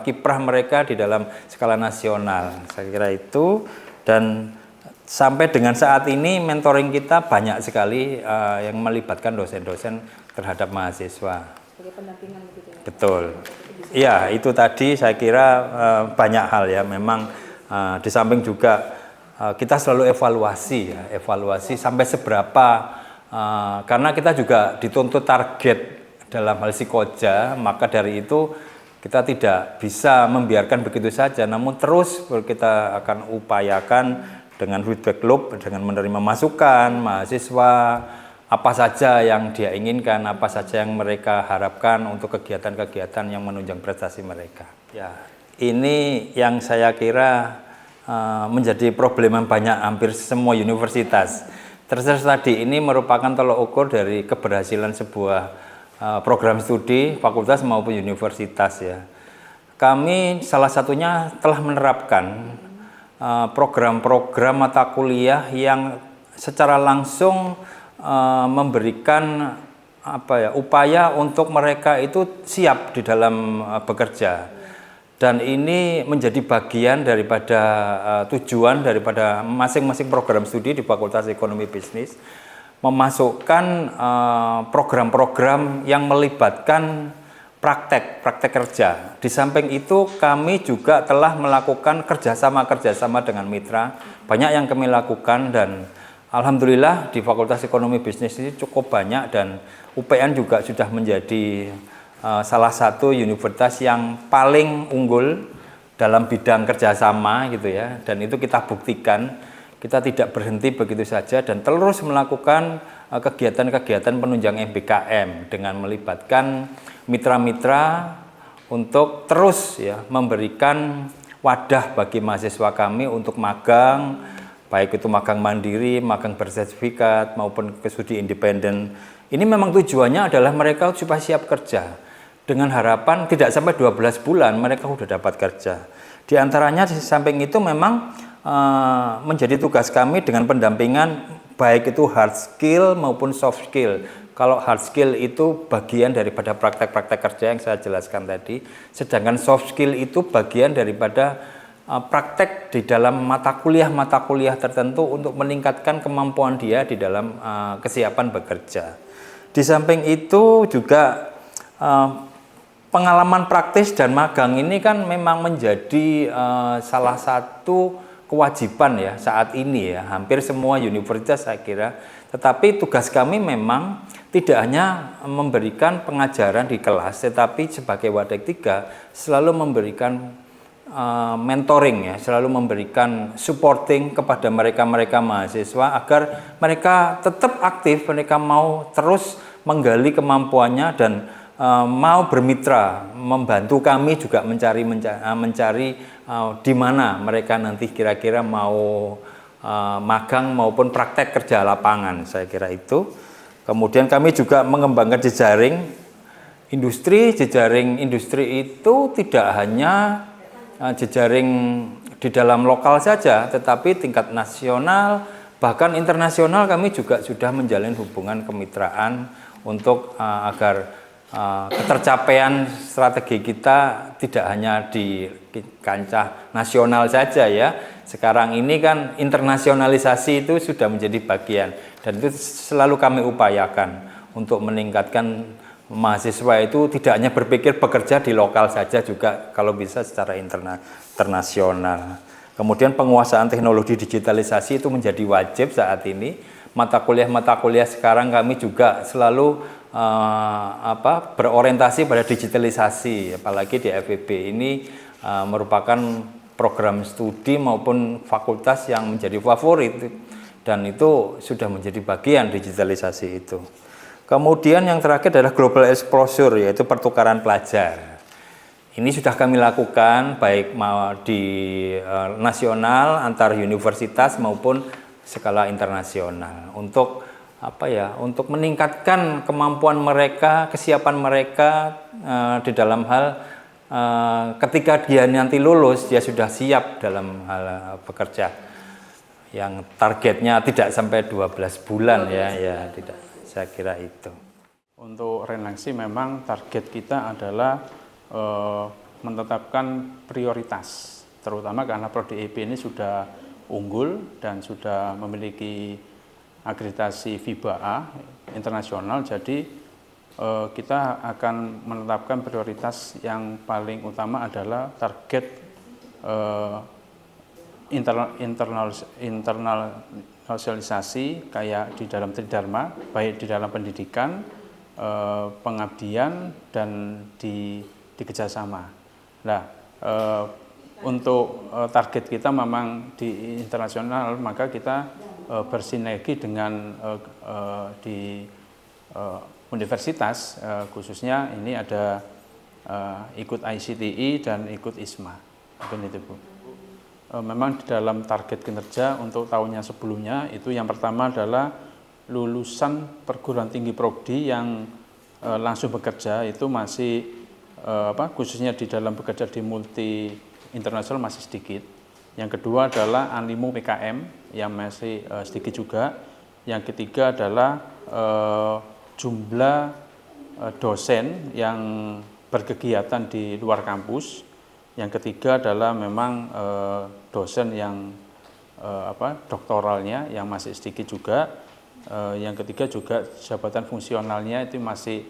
kiprah mereka di dalam skala nasional. Saya kira itu, dan sampai dengan saat ini mentoring kita banyak sekali yang melibatkan dosen-dosen terhadap mahasiswa. Sebagai pendampingan begitu ya. Betul. Iya, itu tadi saya kira banyak hal ya. Memang di samping juga kita selalu evaluasi ya, evaluasi sampai seberapa karena kita juga dituntut target dalam hal psikoja, maka dari itu kita tidak bisa membiarkan begitu saja, namun terus kita akan upayakan dengan feedback loop, dengan menerima masukan mahasiswa, apa saja yang dia inginkan, apa saja yang mereka harapkan untuk kegiatan-kegiatan yang menunjang prestasi mereka. Ya, ini yang saya kira menjadi problem yang banyak hampir semua universitas. Terus tadi ini merupakan tolok ukur dari keberhasilan sebuah program studi fakultas maupun universitas ya. Kami salah satunya telah menerapkan program-program mata kuliah yang secara langsung memberikan upaya untuk mereka itu siap di dalam bekerja, dan ini menjadi bagian daripada tujuan daripada masing-masing program studi di Fakultas Ekonomi Bisnis memasukkan program-program yang melibatkan praktek kerja. Di samping itu kami juga telah melakukan kerjasama dengan mitra, banyak yang kami lakukan, dan alhamdulillah di Fakultas Ekonomi Bisnis ini cukup banyak, dan UPN juga sudah menjadi salah satu universitas yang paling unggul dalam bidang kerjasama gitu ya, dan itu kita buktikan. Kita tidak berhenti begitu saja dan terus melakukan kegiatan-kegiatan penunjang MBKM dengan melibatkan mitra-mitra untuk terus ya memberikan wadah bagi mahasiswa kami untuk magang, baik itu magang mandiri, magang bersertifikat maupun studi independen. Ini memang tujuannya adalah mereka supaya siap kerja. Dengan harapan tidak sampai 12 bulan mereka sudah dapat kerja. Di antaranya di samping itu memang menjadi tugas kami dengan pendampingan baik itu hard skill maupun soft skill. Kalau hard skill itu bagian daripada praktek-praktek kerja yang saya jelaskan tadi, sedangkan soft skill itu bagian daripada praktek di dalam mata kuliah tertentu untuk meningkatkan kemampuan dia di dalam kesiapan bekerja. Di samping itu juga pengalaman praktis dan magang ini kan memang menjadi salah satu kewajiban ya saat ini ya, hampir semua universitas saya kira. Tetapi tugas kami memang tidak hanya memberikan pengajaran di kelas, tetapi sebagai Wadek 3 selalu memberikan mentoring ya, selalu memberikan supporting kepada mereka mahasiswa agar mereka tetap aktif, mereka mau terus menggali kemampuannya dan mau bermitra, membantu kami juga mencari di mana mereka nanti kira-kira mau magang maupun praktek kerja lapangan, saya kira itu. Kemudian kami juga mengembangkan jejaring industri. Jejaring industri itu tidak hanya jejaring di dalam lokal saja, tetapi tingkat nasional bahkan internasional kami juga sudah menjalin hubungan kemitraan untuk agar ketercapaian strategi kita tidak hanya di kancah nasional saja ya. Sekarang ini kan internasionalisasi itu sudah menjadi bagian, dan itu selalu kami upayakan untuk meningkatkan mahasiswa itu tidak hanya berpikir bekerja di lokal saja, juga kalau bisa secara internasional. Kemudian penguasaan teknologi digitalisasi itu menjadi wajib saat ini. Mata kuliah sekarang kami juga selalu berorientasi pada digitalisasi, apalagi di FEB ini merupakan program studi maupun fakultas yang menjadi favorit, dan itu sudah menjadi bagian digitalisasi itu. Kemudian yang terakhir adalah global exposure, yaitu pertukaran pelajar. Ini sudah kami lakukan baik di nasional antar universitas maupun skala internasional untuk untuk meningkatkan kemampuan mereka, kesiapan mereka di dalam hal ketika dia nanti lulus dia sudah siap dalam hal bekerja. Yang targetnya tidak sampai 12 bulan ya tidak, saya kira itu. Untuk Renlangsy memang target kita adalah menetapkan prioritas, terutama karena Prodi IP ini sudah unggul dan sudah memiliki akreditasi FIBA A internasional, jadi kita akan menetapkan prioritas yang paling utama adalah target internasionalisasi kayak di dalam Tridharma, baik di dalam pendidikan, pengabdian, dan di kerjasama. Nah, untuk target kita memang di internasional, maka kita bersinergi dengan di universitas, khususnya ini ada ikut ICTI dan ikut ISMA. Mungkin itu, Bu. Memang di dalam target kinerja untuk tahunnya sebelumnya itu yang pertama adalah lulusan perguruan tinggi prodi yang langsung bekerja itu masih khususnya di dalam bekerja di multi internasional masih sedikit. Yang kedua adalah animo PKM yang masih sedikit juga. Yang ketiga adalah jumlah dosen yang berkegiatan di luar kampus. Yang ketiga adalah memang dosen yang doktoralnya yang masih sedikit juga. Yang ketiga juga jabatan fungsionalnya itu masih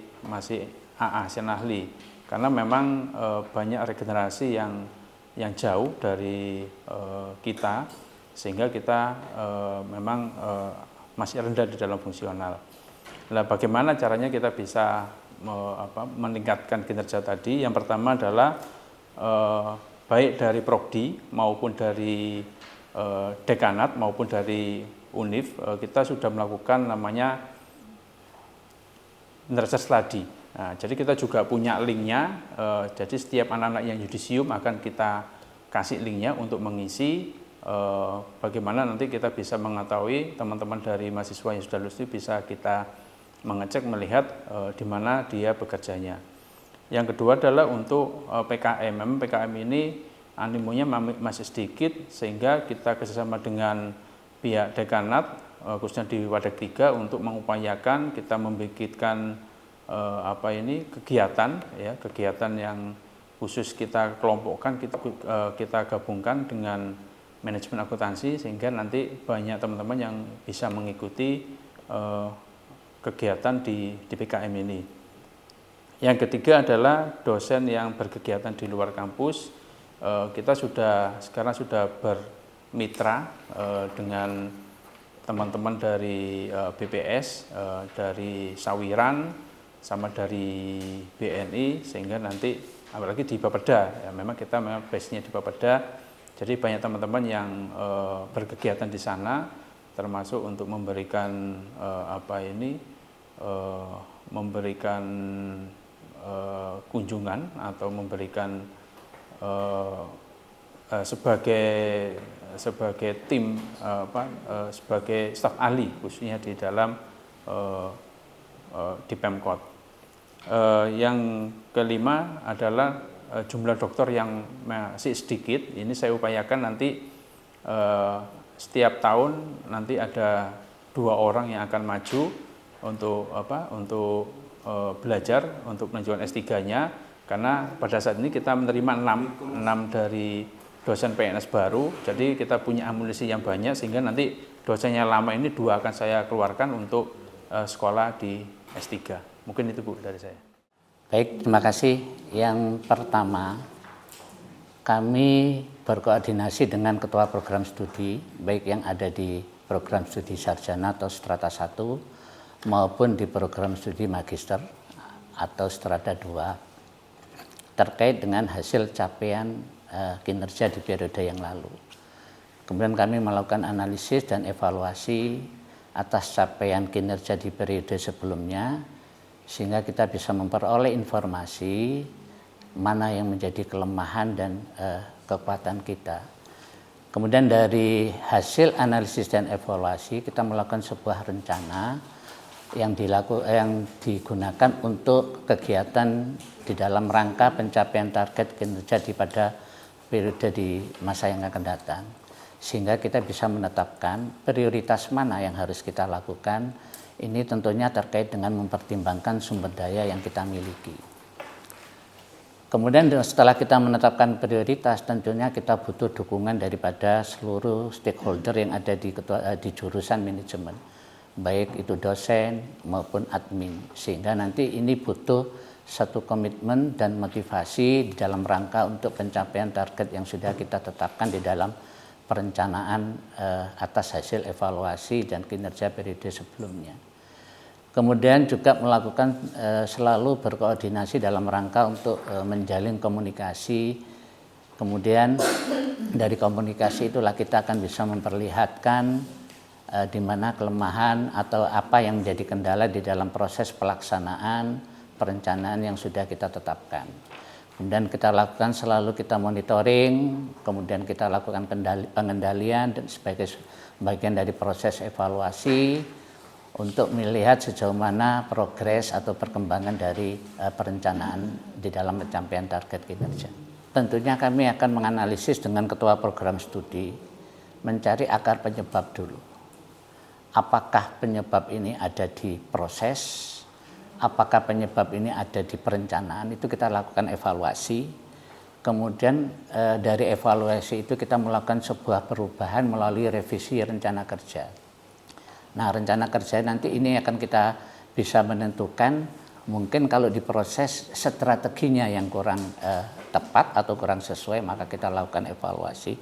AA ahli, karena memang banyak regenerasi yang jauh dari kita, sehingga kita memang masih rendah di dalam fungsional. Nah, bagaimana caranya kita bisa meningkatkan kinerja tadi? Yang pertama adalah baik dari prodi maupun dari dekanat maupun dari UNIF, kita sudah melakukan namanya nurture study. Nah, jadi kita juga punya linknya, jadi setiap anak-anak yang yudisium akan kita kasih linknya untuk mengisi, bagaimana nanti kita bisa mengetahui teman-teman dari mahasiswa yang sudah lulus itu bisa kita mengecek, melihat di mana dia bekerjanya. Yang kedua adalah untuk PKM. Memang PKM ini animonya masih sedikit, sehingga kita kerjasama dengan pihak dekanat, khususnya di Wadah 3 untuk mengupayakan kita membikinkan kegiatan yang khusus kita kelompokkan, kita gabungkan dengan manajemen akuntansi, sehingga nanti banyak teman-teman yang bisa mengikuti kegiatan di PKM ini. Yang ketiga adalah dosen yang berkegiatan di luar kampus. Kita sekarang sudah bermitra dengan teman-teman dari BPS, dari Sawiran, sama dari BNI, sehingga nanti apalagi di Bapeda, ya memang kita base-nya di Bapeda, jadi banyak teman-teman yang berkegiatan di sana, termasuk untuk memberikan memberikan kunjungan atau memberikan sebagai tim sebagai staf ahli khususnya di dalam di Pemkot. Yang kelima adalah jumlah dokter yang masih sedikit. Ini saya upayakan nanti setiap tahun nanti ada 2 orang yang akan maju untuk belajar untuk melanjutkan S3-nya, karena pada saat ini kita menerima 6 dari dosen PNS baru, jadi kita punya amunisi yang banyak, sehingga nanti dosennya lama ini 2 akan saya keluarkan untuk sekolah di S3. Mungkin itu, Bu, dari saya. Baik, terima kasih. Yang pertama, kami berkoordinasi dengan ketua program studi, baik yang ada di program studi sarjana atau strata 1, maupun di program studi magister atau strata 2, terkait dengan hasil capaian kinerja di periode yang lalu. Kemudian kami melakukan analisis dan evaluasi atas capaian kinerja di periode sebelumnya, sehingga kita bisa memperoleh informasi mana yang menjadi kelemahan dan kekuatan kita. Kemudian dari hasil analisis dan evaluasi kita melakukan sebuah rencana yang digunakan untuk kegiatan di dalam rangka pencapaian target kinerja pada periode di masa yang akan datang. Sehingga kita bisa menetapkan prioritas mana yang harus kita lakukan. Ini tentunya terkait dengan mempertimbangkan sumber daya yang kita miliki. Kemudian setelah kita menetapkan prioritas, tentunya kita butuh dukungan daripada seluruh stakeholder yang ada di jurusan manajemen, baik itu dosen maupun admin. Sehingga nanti ini butuh satu komitmen dan motivasi dalam rangka untuk pencapaian target yang sudah kita tetapkan di dalam perencanaan atas hasil evaluasi dan kinerja periode sebelumnya. Kemudian juga melakukan selalu berkoordinasi dalam rangka untuk menjalin komunikasi. Kemudian dari komunikasi itulah kita akan bisa memperlihatkan di mana kelemahan atau apa yang menjadi kendala di dalam proses pelaksanaan perencanaan yang sudah kita tetapkan. Kemudian kita lakukan selalu kita monitoring, kemudian kita lakukan pengendalian dan sebagai bagian dari proses evaluasi untuk melihat sejauh mana progres atau perkembangan dari perencanaan di dalam pencapaian target kinerja. Tentunya kami akan menganalisis dengan ketua program studi, mencari akar penyebab dulu. Apakah penyebab ini ada di proses, apakah penyebab ini ada di perencanaan, itu kita lakukan evaluasi. Kemudian dari evaluasi itu kita melakukan sebuah perubahan melalui revisi rencana kerja. Nah, rencana kerja nanti ini akan kita bisa menentukan mungkin kalau di proses strateginya yang kurang tepat atau kurang sesuai, maka kita lakukan evaluasi.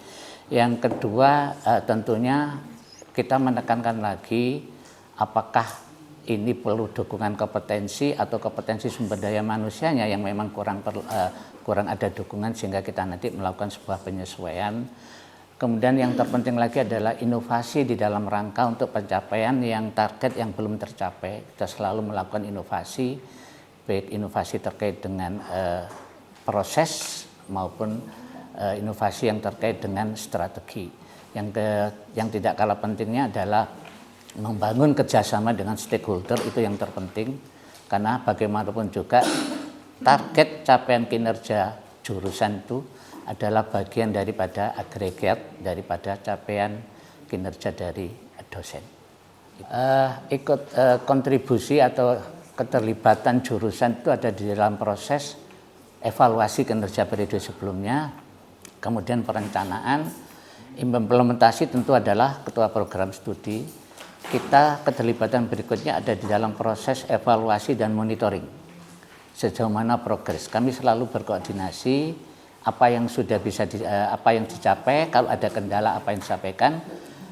Yang kedua tentunya kita menekankan lagi apakah ini perlu dukungan kompetensi atau kompetensi sumber daya manusianya yang memang kurang ada dukungan sehingga kita nanti melakukan sebuah penyesuaian. Kemudian yang terpenting lagi adalah inovasi di dalam rangka untuk pencapaian yang target yang belum tercapai. Kita selalu melakukan inovasi, baik inovasi terkait dengan proses maupun inovasi yang terkait dengan strategi. Yang tidak kalah pentingnya adalah membangun kerjasama dengan stakeholder, itu yang terpenting. Karena bagaimanapun juga target capaian kinerja jurusan itu adalah bagian daripada agregat daripada capaian kinerja dari dosen. Kontribusi atau keterlibatan jurusan itu ada di dalam proses evaluasi kinerja periode sebelumnya, kemudian perencanaan, implementasi tentu adalah ketua program studi. Kita keterlibatan berikutnya ada di dalam proses evaluasi dan monitoring. Sejauh mana progres, kami selalu berkoordinasi apa yang sudah bisa apa yang dicapai, kalau ada kendala apa yang disampaikan,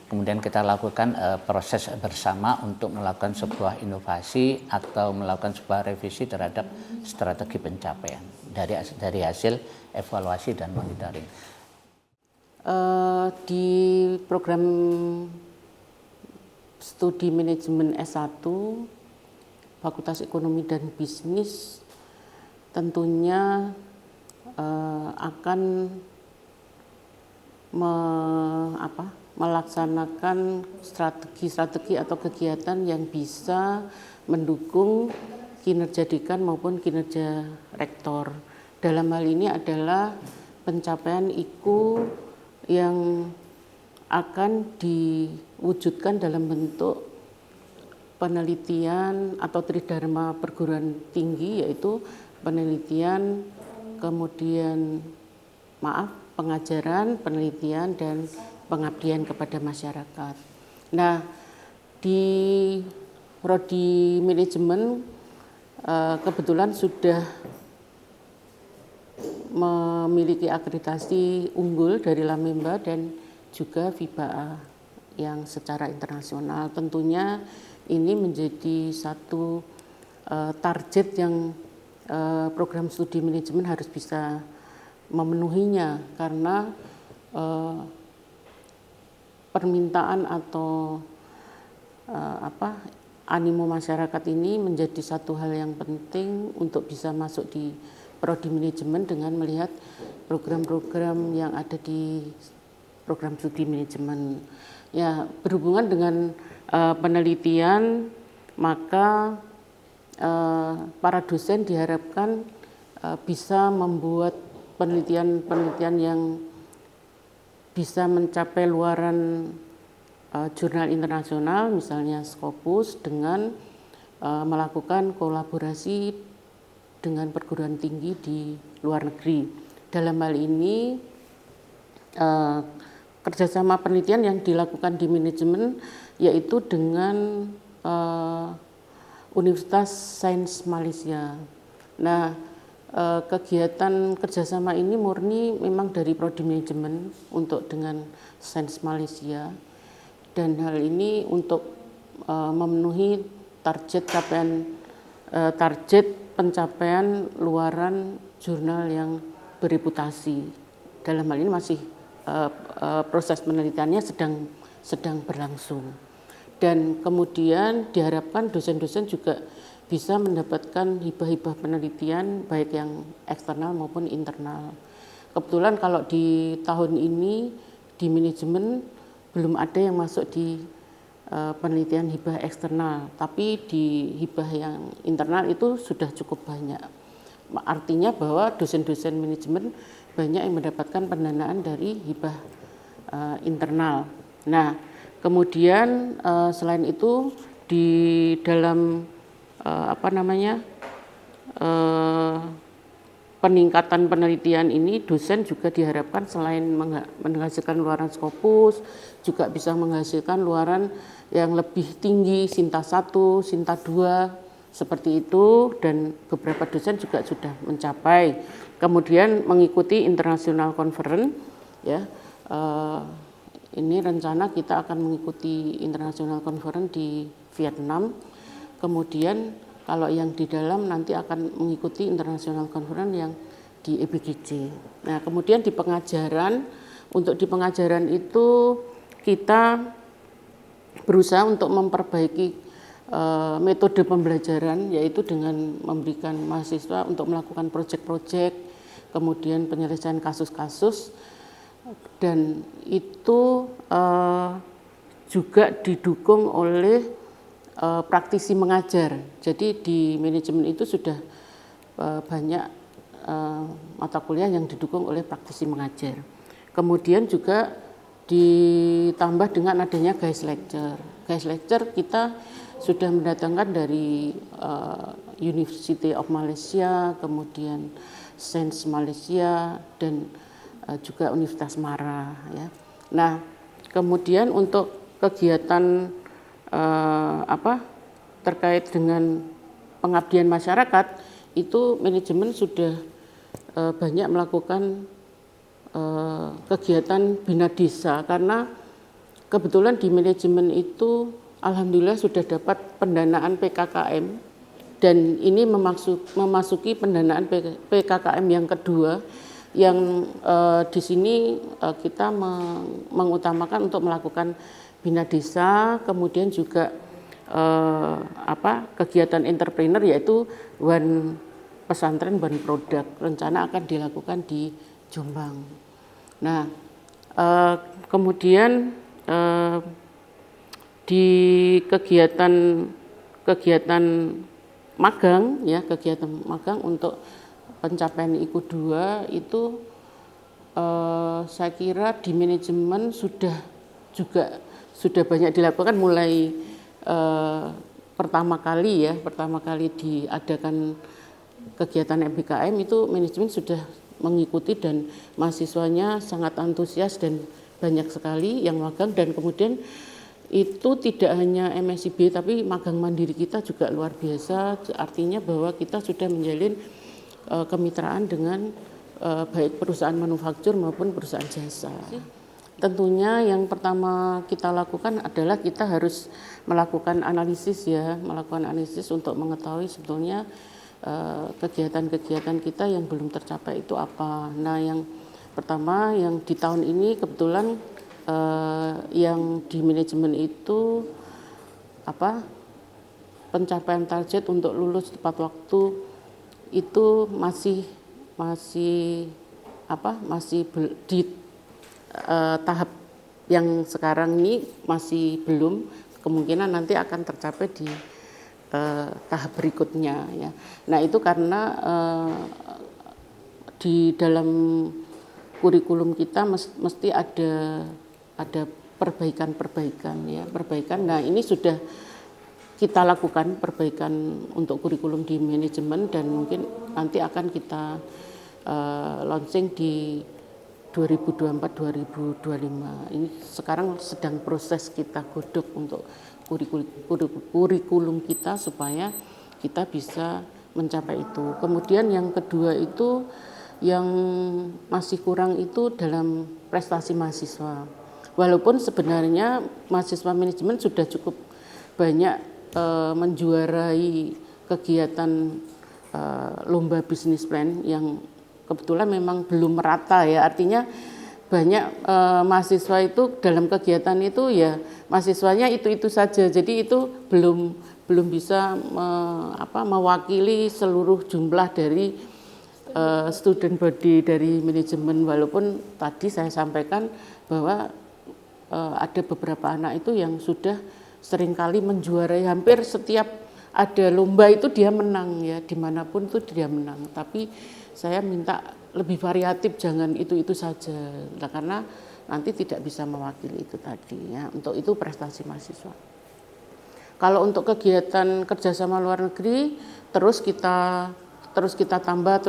kemudian kita lakukan proses bersama untuk melakukan sebuah inovasi atau melakukan sebuah revisi terhadap strategi pencapaian dari hasil evaluasi dan monitoring. Di program studi manajemen S1 Fakultas Ekonomi dan Bisnis tentunya akan melaksanakan strategi atau kegiatan yang bisa mendukung kinerja dekan maupun kinerja rektor. Dalam hal ini adalah pencapaian IKU yang akan diwujudkan dalam bentuk penelitian atau tridharma perguruan tinggi, yaitu penelitian, kemudian pengajaran, penelitian, dan pengabdian kepada masyarakat. Nah, di prodi manajemen kebetulan sudah memiliki akreditasi unggul dari Lamemba dan juga FIBA yang secara internasional. Tentunya ini menjadi satu target yang program studi manajemen harus bisa memenuhinya, karena permintaan atau animo masyarakat ini menjadi satu hal yang penting untuk bisa masuk di prodi manajemen dengan melihat program-program yang ada di program studi manajemen. Ya, berhubungan dengan penelitian, maka para dosen diharapkan bisa membuat penelitian-penelitian yang bisa mencapai luaran jurnal internasional, misalnya Scopus, dengan melakukan kolaborasi dengan perguruan tinggi di luar negeri. Dalam hal ini kerjasama penelitian yang dilakukan di manajemen yaitu dengan Universitas Sains Malaysia. Nah, kegiatan kerjasama ini murni memang dari prodi manajemen untuk dengan Sains Malaysia, dan hal ini untuk memenuhi target pencapaian luaran jurnal yang bereputasi. Dalam hal ini masih proses penelitiannya sedang berlangsung. Dan kemudian diharapkan dosen-dosen juga bisa mendapatkan hibah-hibah penelitian baik yang eksternal maupun internal. Kebetulan kalau di tahun ini di manajemen belum ada yang masuk di penelitian hibah eksternal, tapi di hibah yang internal itu sudah cukup banyak. Artinya bahwa dosen-dosen manajemen banyak yang mendapatkan pendanaan dari hibah internal. Nah, kemudian selain itu di dalam peningkatan penelitian ini, dosen juga diharapkan selain menghasilkan luaran Scopus, juga bisa menghasilkan luaran yang lebih tinggi, Sinta 1, Sinta 2, seperti itu, dan beberapa dosen juga sudah mencapai. Kemudian mengikuti international conference, ya. Ini rencana kita akan mengikuti international conference di Vietnam. Kemudian kalau yang di dalam nanti akan mengikuti international conference yang di EBGC. Nah, kemudian di pengajaran, untuk di pengajaran itu kita berusaha untuk memperbaiki metode pembelajaran, yaitu dengan memberikan mahasiswa untuk melakukan proyek-proyek, kemudian penyelesaian kasus-kasus, dan itu juga didukung oleh praktisi mengajar. Jadi di manajemen itu sudah banyak mata kuliah yang didukung oleh praktisi mengajar. Kemudian juga ditambah dengan adanya guest lecture. Guest lecture kita sudah mendatangkan dari University of Malaysia, kemudian Sains Malaysia, dan juga Universitas Mara, ya. Nah, kemudian untuk kegiatan terkait dengan pengabdian masyarakat, itu manajemen sudah banyak melakukan kegiatan bina desa, karena kebetulan di manajemen itu alhamdulillah sudah dapat pendanaan PKKM, dan ini memasuki pendanaan PKKM yang kedua, yang di sini kita mengutamakan untuk melakukan bina desa, kemudian juga kegiatan entrepreneur, yaitu one pesantren one produk, rencana akan dilakukan di Jombang. Nah, kemudian di kegiatan magang, ya, kegiatan magang untuk pencapaian IKU 2 itu saya kira di manajemen sudah banyak dilakukan, mulai pertama kali diadakan kegiatan MBKM itu manajemen sudah mengikuti, dan mahasiswanya sangat antusias dan banyak sekali yang magang. Dan kemudian itu tidak hanya MSIB, tapi magang mandiri kita juga luar biasa, artinya bahwa kita sudah menjalin kemitraan dengan baik perusahaan manufaktur maupun perusahaan jasa. Tentunya yang pertama kita lakukan adalah kita harus melakukan analisis, melakukan analisis untuk mengetahui sebetulnya kegiatan-kegiatan kita yang belum tercapai itu apa. Nah, yang pertama yang di tahun ini kebetulan yang di manajemen itu pencapaian target untuk lulus tepat waktu itu masih tahap yang sekarang ini masih belum, kemungkinan nanti akan tercapai di tahap berikutnya ya. Nah itu karena di dalam kurikulum kita mesti ada perbaikan ya, perbaikan. Nah ini sudah kita lakukan perbaikan untuk kurikulum di manajemen dan mungkin nanti akan kita launching di 2024-2025. Ini sekarang sedang proses kita godok untuk kurikulum kita supaya kita bisa mencapai itu. Kemudian yang kedua itu yang masih kurang itu dalam prestasi mahasiswa. Walaupun sebenarnya mahasiswa manajemen sudah cukup banyak menjuarai kegiatan lomba bisnis plan yang kebetulan memang belum merata ya, artinya banyak mahasiswa itu dalam kegiatan itu ya mahasiswanya itu saja, jadi itu belum bisa mewakili seluruh jumlah dari student body dari manajemen. Walaupun tadi saya sampaikan bahwa ada beberapa anak itu yang sudah seringkali menjuarai, hampir setiap ada lomba itu dia menang ya, dimanapun itu dia menang. Tapi saya minta lebih variatif, jangan itu saja, nah, karena nanti tidak bisa mewakili itu tadi ya. Untuk itu prestasi mahasiswa. Kalau untuk kegiatan kerjasama luar negeri terus kita tambah.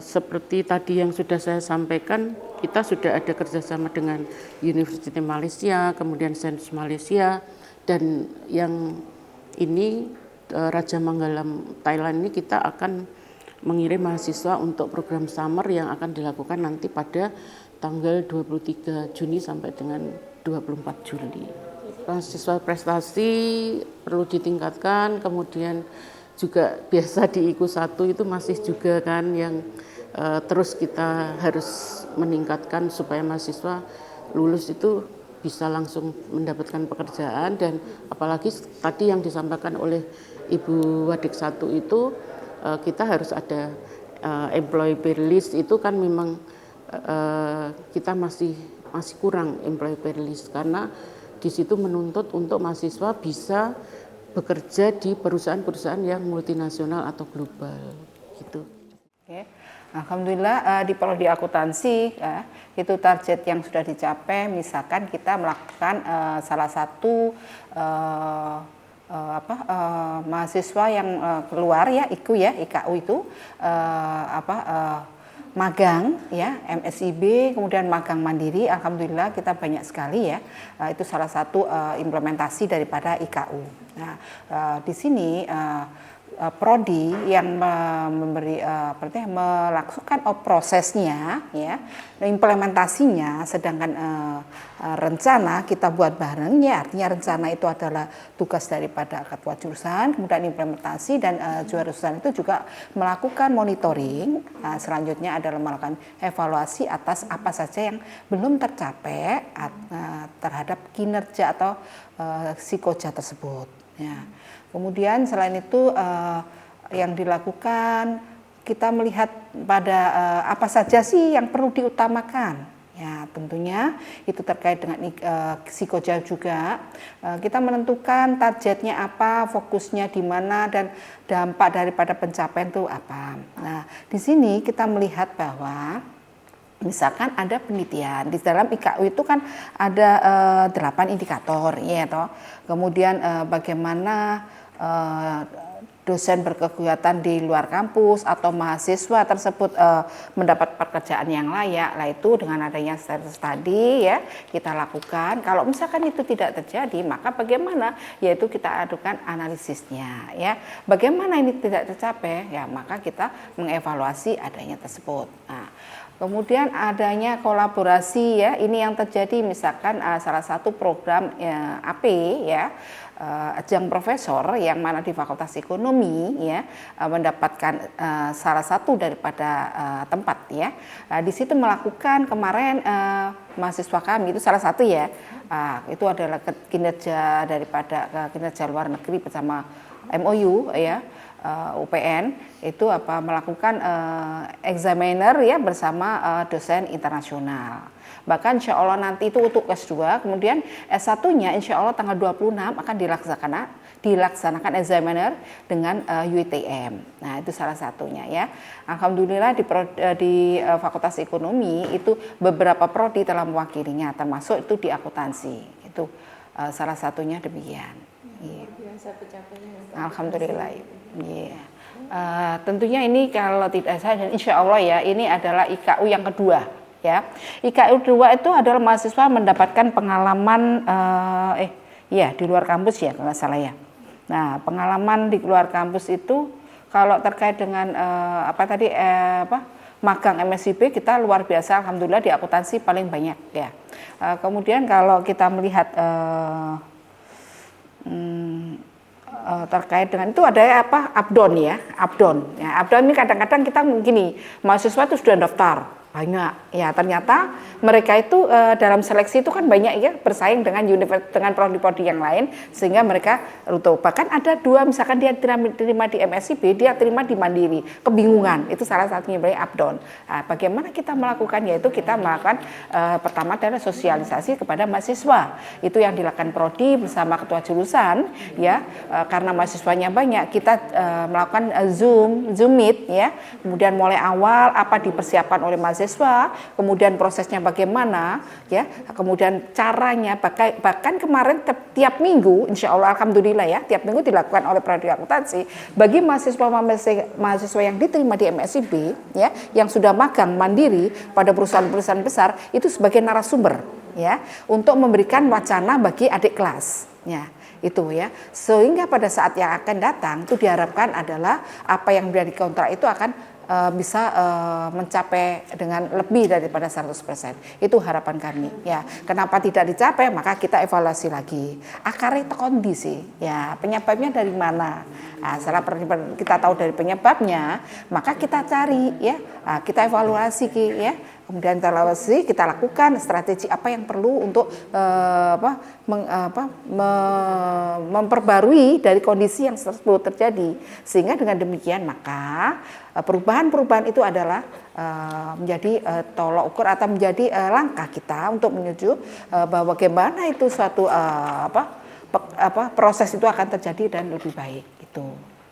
Seperti tadi yang sudah saya sampaikan, kita sudah ada kerjasama dengan University Malaysia, kemudian Sains Malaysia, dan yang ini Raja Manggalam Thailand ini kita akan mengirim mahasiswa untuk program summer yang akan dilakukan nanti pada tanggal 23 Juni sampai dengan 24 Juli. Mahasiswa prestasi perlu ditingkatkan, kemudian juga biasa di IQ1 itu masih juga kan yang terus kita harus meningkatkan supaya mahasiswa lulus itu bisa langsung mendapatkan pekerjaan. Dan apalagi tadi yang disampaikan oleh Ibu Wadik 1 itu kita harus ada employee list, itu kan memang kita masih kurang employee list karena di situ menuntut untuk mahasiswa bisa bekerja di perusahaan-perusahaan yang multinasional atau global gitu. Oke. Alhamdulillah di prodi akuntansi itu target yang sudah dicapai. Misalkan kita melakukan salah satu mahasiswa yang keluar ya, IKU itu magang ya, MSIB, kemudian magang mandiri. Alhamdulillah kita banyak sekali ya, itu salah satu implementasi daripada IKU. Nah di sini prodi yang melakukan prosesnya ya, implementasinya, sedangkan rencana kita buat bareng ya, artinya rencana itu adalah tugas daripada ketua jurusan, kemudian implementasi dan jurusan itu juga melakukan monitoring. Selanjutnya adalah melakukan evaluasi atas apa saja yang belum tercapai terhadap kinerja atau psikoja tersebut ya. Kemudian selain itu yang dilakukan, kita melihat pada apa saja sih yang perlu diutamakan. Ya tentunya itu terkait dengan psikoja juga. Kita menentukan targetnya apa, fokusnya di mana, dan dampak daripada pencapaian itu apa. Nah di sini kita melihat bahwa misalkan ada penelitian di dalam IKU itu kan ada 8 indikator ya toh. Kemudian bagaimana dosen berkegiatan di luar kampus atau mahasiswa tersebut mendapat pekerjaan yang layak. Lah itu dengan adanya study ya kita lakukan. Kalau misalkan itu tidak terjadi, maka bagaimana? Yaitu kita adukan analisisnya ya. Bagaimana ini tidak tercapai? Ya maka kita mengevaluasi adanya tersebut. Nah, kemudian adanya kolaborasi ya, ini yang terjadi misalkan salah satu program AP ya, ajang profesor yang mana di Fakultas Ekonomi ya mendapatkan salah satu daripada tempat ya. Di situ melakukan kemarin mahasiswa kami itu salah satu ya, itu adalah kinerja daripada kinerja luar negeri bersama MOU ya UPN itu melakukan examiner ya bersama dosen internasional. Bahkan insya Allah nanti itu untuk S2, kemudian S1-nya insya Allah tanggal 26 akan dilaksanakan examiner dengan UITM. Nah itu salah satunya ya. Alhamdulillah di Fakultas Ekonomi itu beberapa prodi telah mewakilinya, termasuk itu di akuntansi. Itu salah satunya demikian. Biasa pencapaiannya. Alhamdulillah. Yeah. Tentunya ini kalau tidak salah dan insya Allah ya ini adalah IKU yang kedua. Ya, IKU 2 itu adalah mahasiswa mendapatkan pengalaman di luar kampus ya kalau nggak salah ya. Nah, pengalaman di luar kampus itu kalau terkait dengan magang MSIP kita luar biasa, alhamdulillah di akuntansi paling banyak ya. Kemudian kalau kita melihat terkait dengan itu ada Abdon ya, Abdon. Ya, Abdon ini kadang-kadang kita gini, mahasiswa itu sudah daftar banyak ya, ternyata mereka itu dalam seleksi itu kan banyak ya bersaing dengan prodi-prodi yang lain sehingga mereka runtuh. Bahkan ada dua, misalkan dia terima di MSIP, dia terima di Mandiri, kebingungan. Itu salah satunya berarti Abdon. Nah, bagaimana kita melakukannya itu kita melakukan pertama adalah sosialisasi kepada mahasiswa. Itu yang dilakukan prodi bersama ketua jurusan ya, karena mahasiswanya banyak kita melakukan Zoom Meet ya. Kemudian mulai awal apa dipersiapkan oleh mahasiswa, kemudian prosesnya bagaimana ya, kemudian caranya, bahkan kemarin tiap minggu insya Allah alhamdulillah ya tiap minggu dilakukan oleh prodi akuntansi bagi mahasiswa yang diterima di MSIP ya, yang sudah magang mandiri pada perusahaan-perusahaan besar itu sebagai narasumber ya untuk memberikan wacana bagi adik kelas ya. Itu ya, sehingga pada saat yang akan datang itu diharapkan adalah apa yang menjadi kontrak itu akan bisa mencapai dengan lebih daripada 100%. Itu harapan kami ya. Kenapa tidak dicapai? Maka kita evaluasi lagi. Akarnya kondisi ya, penyebabnya dari mana? Nah, setelah kita tahu dari penyebabnya, maka kita cari ya, kita evaluasi ya. Kemudian kita lakukan strategi apa yang perlu untuk memperbarui dari kondisi yang tersebut terjadi, sehingga dengan demikian maka perubahan-perubahan itu adalah menjadi tolok ukur atau menjadi langkah kita untuk menuju bahwa bagaimana itu suatu proses itu akan terjadi dan lebih baik itu.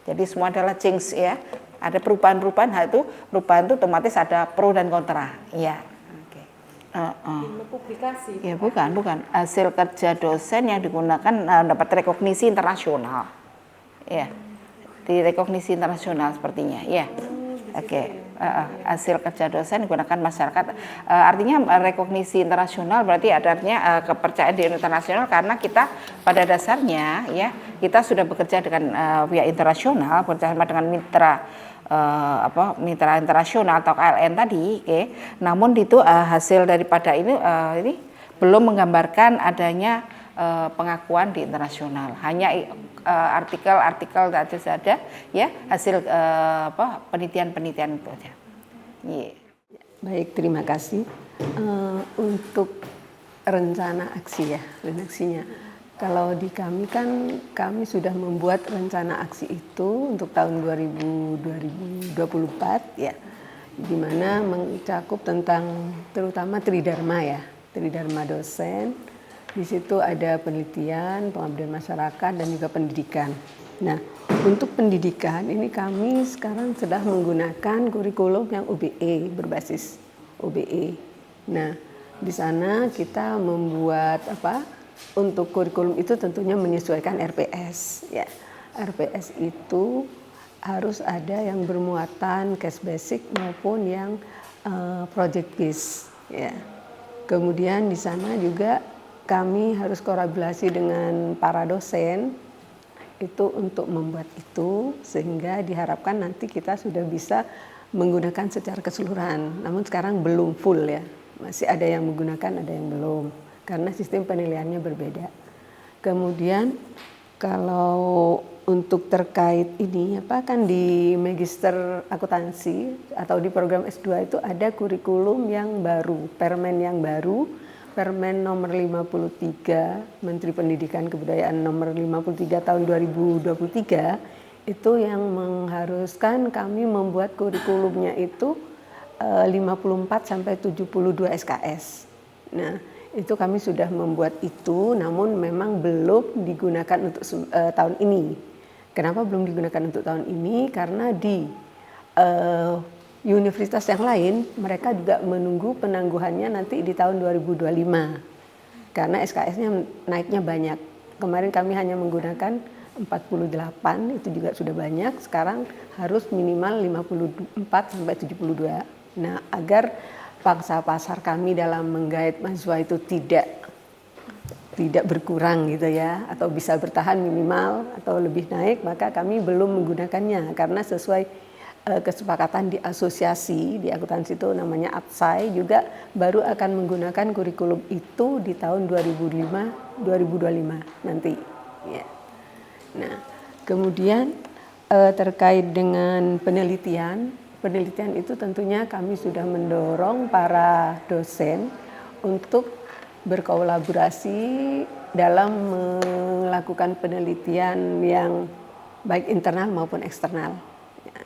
Jadi semua adalah change ya. Ada perubahan-perubahan, hal itu perubahan itu otomatis ada pro dan kontra. Iya. Oke. Publikasi. Ya bukan. Hasil kerja dosen yang digunakan dapat rekognisi internasional. Ya. Direkognisi internasional sepertinya. Ya. Oke. Hasil kerja dosen digunakan masyarakat. Artinya rekognisi internasional berarti artinya kepercayaan di internasional, karena kita pada dasarnya ya kita sudah bekerja dengan pihak internasional, bekerjasama dengan mitra internasional atau KLN tadi, namun itu hasil daripada ini belum menggambarkan adanya pengakuan di internasional, hanya artikel saja ya, hasil penelitian itu aja. Yeah. Baik, terima kasih. Untuk rencana aksi ya, aksinya. Kalau di kami kan kami sudah membuat rencana aksi itu untuk tahun 2024 ya, di mana mencakup tentang terutama tridharma ya, tridharma dosen. Di situ ada penelitian, pengabdian masyarakat dan juga pendidikan. Nah, untuk pendidikan ini kami sekarang sedang menggunakan kurikulum yang UBE, berbasis UBE. Nah, di sana kita membuat untuk kurikulum itu tentunya menyesuaikan RPS ya. RPS itu harus ada yang bermuatan case basic maupun yang project based ya. Kemudian di sana juga kami harus kolaborasi dengan para dosen itu untuk membuat itu, sehingga diharapkan nanti kita sudah bisa menggunakan secara keseluruhan. Namun sekarang belum full ya, masih ada yang menggunakan, ada yang belum, karena sistem penilaiannya berbeda. Kemudian kalau untuk terkait ini kan di Magister Akuntansi atau di program S2 itu ada kurikulum yang baru, permen yang baru Permen nomor 53 Menteri Pendidikan Kebudayaan nomor 53 tahun 2023 itu yang mengharuskan kami membuat kurikulumnya itu 54 sampai 72 SKS. Nah, itu kami sudah membuat itu, namun memang belum digunakan untuk tahun ini. Kenapa belum digunakan untuk tahun ini? Karena di universitas yang lain mereka juga menunggu penangguhannya nanti di tahun 2025. Karena SKS-nya naiknya banyak. Kemarin kami hanya menggunakan 48, itu juga sudah banyak. Sekarang harus minimal 54 sampai 72. Nah, agar pangsa pasar kami dalam menggait mahasiswa itu tidak berkurang gitu ya, atau bisa bertahan minimal atau lebih naik, maka kami belum menggunakannya karena sesuai kesepakatan di asosiasi di akuntansi itu namanya ATSAI juga baru akan menggunakan kurikulum itu di tahun 2025 nanti ya. Nah, kemudian terkait dengan penelitian itu tentunya kami sudah mendorong para dosen untuk berkolaborasi dalam melakukan penelitian yang baik internal maupun eksternal. Ya.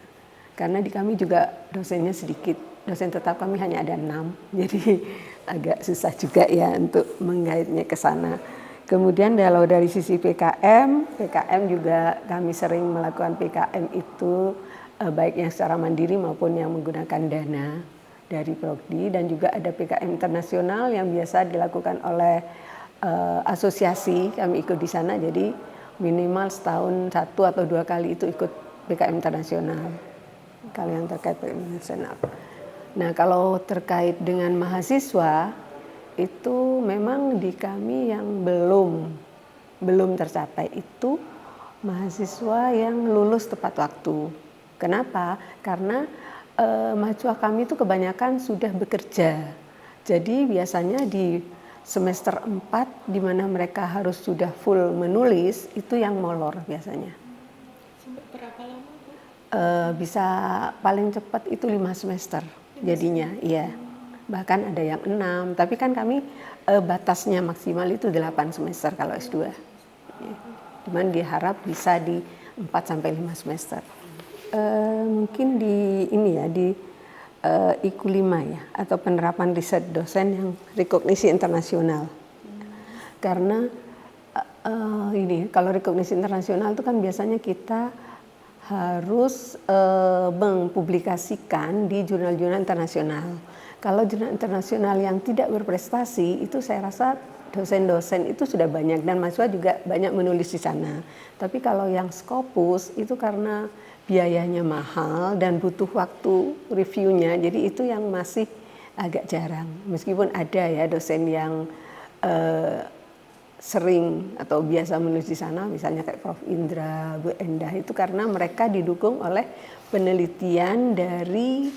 Karena di kami juga dosennya sedikit, dosen tetap kami hanya ada 6, jadi agak susah juga ya untuk menggaitnya ke sana. Kemudian kalau dari sisi PKM juga kami sering melakukan PKM itu baik yang secara mandiri maupun yang menggunakan dana dari Prodi, dan juga ada PKM internasional yang biasa dilakukan oleh asosiasi, kami ikut di sana, jadi minimal setahun 1 atau 2 kali itu ikut PKM internasional kalau yang terkait PKM internasional. Nah, kalau terkait dengan mahasiswa itu memang di kami yang belum tercapai itu mahasiswa yang lulus tepat waktu. Kenapa? Karena mahasiswa kami itu kebanyakan sudah bekerja. Jadi biasanya di semester 4 di mana mereka harus sudah full menulis, itu yang molor biasanya. Berapa lama, Bu? Bisa paling cepat itu 5 semester jadinya, iya. Bahkan ada yang 6, tapi kan kami batasnya maksimal itu 8 semester kalau S2. Cuman diharap bisa di 4 sampai 5 semester. Mungkin di ini ya, di IQ 5 ya, atau penerapan riset dosen yang rekognisi internasional. Karena ini kalau rekognisi internasional itu kan biasanya kita harus mempublikasikan di jurnal-jurnal internasional. Kalau jurnal internasional yang tidak berprestasi itu saya rasa dosen-dosen itu sudah banyak dan mahasiswa juga banyak menulis di sana. Tapi kalau yang Scopus itu karena biayanya mahal dan butuh waktu reviewnya, jadi itu yang masih agak jarang. Meskipun ada ya dosen yang sering atau biasa menulis di sana, misalnya kayak Prof. Indra, Bu Endah, itu karena mereka didukung oleh penelitian dari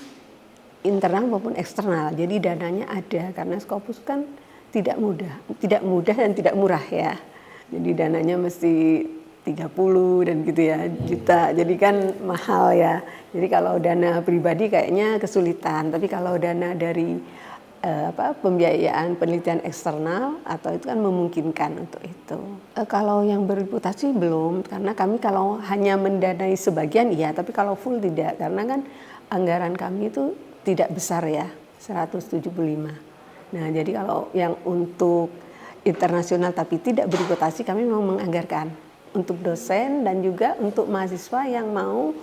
internal maupun eksternal. Jadi dananya ada, karena Scopus kan tidak mudah dan tidak murah ya. Jadi dananya mesti 30 dan gitu ya juta, jadi kan mahal ya. Jadi kalau dana pribadi kayaknya kesulitan, tapi kalau dana dari pembiayaan penelitian eksternal atau itu kan memungkinkan untuk itu. Kalau yang berreputasi belum, karena kami kalau hanya mendanai sebagian iya, tapi kalau full tidak, karena kan anggaran kami itu tidak besar ya, 175. Nah, jadi kalau yang untuk internasional tapi tidak berreputasi kami memang menganggarkan untuk dosen dan juga untuk mahasiswa yang mau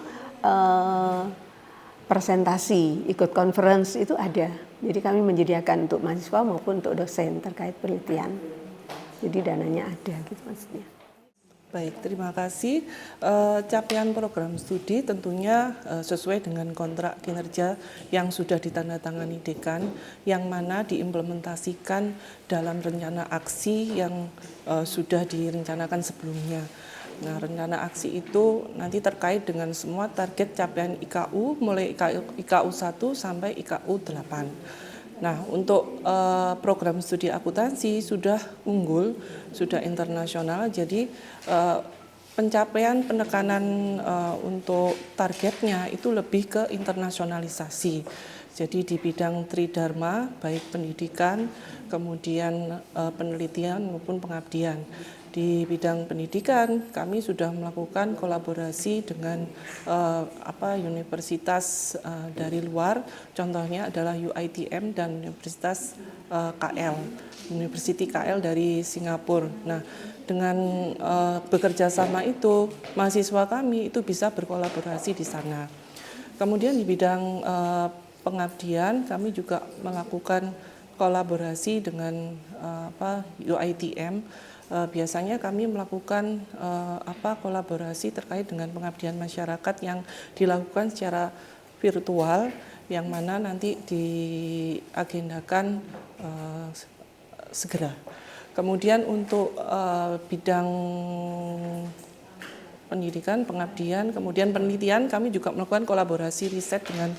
presentasi, ikut conference itu ada. Jadi kami menyediakan untuk mahasiswa maupun untuk dosen terkait penelitian. Jadi dananya ada gitu maksudnya. Baik, terima kasih. Capaian program studi tentunya sesuai dengan kontrak kinerja yang sudah ditandatangani Dekan, yang mana diimplementasikan dalam rencana aksi yang sudah direncanakan sebelumnya. Nah, rencana aksi itu nanti terkait dengan semua target capaian IKU, mulai IKU 1 sampai IKU 8. Nah, untuk program studi akuntansi sudah unggul, sudah internasional, jadi pencapaian penekanan untuk targetnya itu lebih ke internasionalisasi. Jadi di bidang tridharma, baik pendidikan, kemudian penelitian maupun pengabdian. Di bidang pendidikan, kami sudah melakukan kolaborasi dengan universitas dari luar. Contohnya adalah UiTM dan Universitas KL, University KL dari Singapura. Nah, dengan bekerja sama itu, mahasiswa kami itu bisa berkolaborasi di sana. Kemudian di bidang pengabdian, kami juga melakukan kolaborasi dengan UiTM. Biasanya kami melakukan kolaborasi terkait dengan pengabdian masyarakat yang dilakukan secara virtual, yang mana nanti diagendakan segera. Kemudian untuk bidang pendidikan, pengabdian, kemudian penelitian, kami juga melakukan kolaborasi riset dengan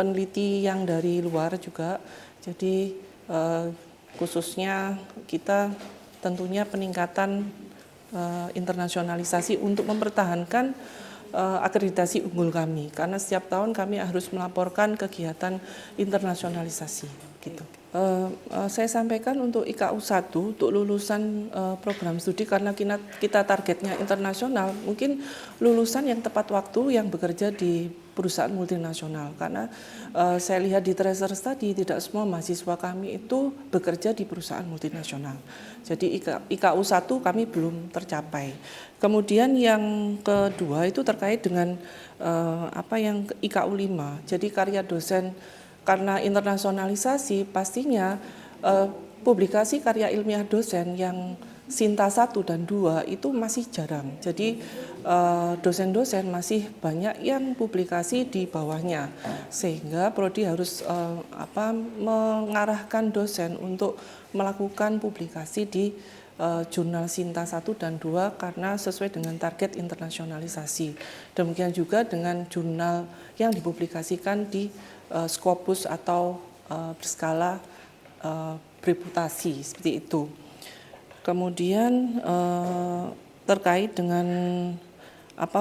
peneliti yang dari luar juga. Jadi khususnya kita tentunya peningkatan internasionalisasi untuk mempertahankan akreditasi unggul kami, karena setiap tahun kami harus melaporkan kegiatan internasionalisasi gitu. Saya sampaikan untuk IKU 1 untuk lulusan program studi, karena kita targetnya internasional, mungkin lulusan yang tepat waktu yang bekerja di perusahaan multinasional, karena saya lihat di Tracer Study tidak semua mahasiswa kami itu bekerja di perusahaan multinasional. Jadi IKU 1 kami belum tercapai. Kemudian yang kedua itu terkait dengan yang IKU 5. Jadi karya dosen, karena internasionalisasi pastinya publikasi karya ilmiah dosen yang Sinta 1 dan 2 itu masih jarang. Jadi dosen-dosen masih banyak yang publikasi di bawahnya, sehingga prodi harus mengarahkan dosen untuk melakukan publikasi di jurnal Sinta 1 dan 2 karena sesuai dengan target internasionalisasi. Demikian juga dengan jurnal yang dipublikasikan di Scopus atau berskala reputasi, seperti itu. Kemudian terkait dengan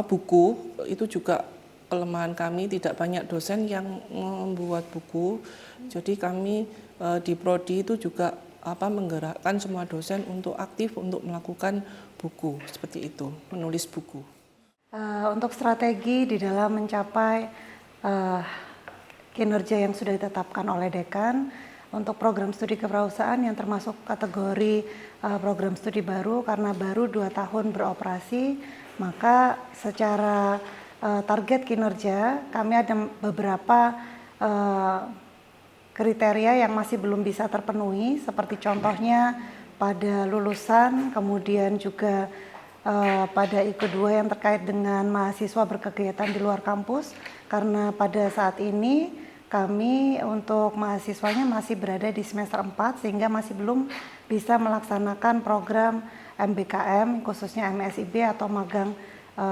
buku, itu juga kelemahan kami, tidak banyak dosen yang membuat buku. Jadi kami di prodi itu juga menggerakkan semua dosen untuk aktif untuk melakukan buku, seperti itu, menulis buku. Untuk strategi di dalam mencapai kinerja yang sudah ditetapkan oleh dekan, untuk program studi kewirausahaan yang termasuk kategori program studi baru, karena baru 2 tahun beroperasi, maka secara target kinerja kami ada beberapa kriteria yang masih belum bisa terpenuhi, seperti contohnya pada lulusan, kemudian juga pada IKU 2 yang terkait dengan mahasiswa berkegiatan di luar kampus, karena pada saat ini kami untuk mahasiswanya masih berada di semester 4 sehingga masih belum bisa melaksanakan program MBKM, khususnya MSIB atau magang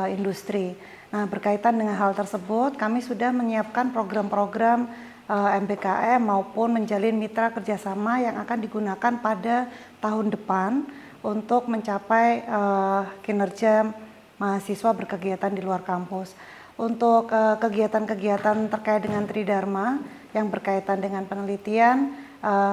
industri. Nah, berkaitan dengan hal tersebut, kami sudah menyiapkan program-program MBKM maupun menjalin mitra kerjasama yang akan digunakan pada tahun depan untuk mencapai kinerja mahasiswa berkegiatan di luar kampus. Untuk kegiatan-kegiatan terkait dengan Tridharma yang berkaitan dengan penelitian,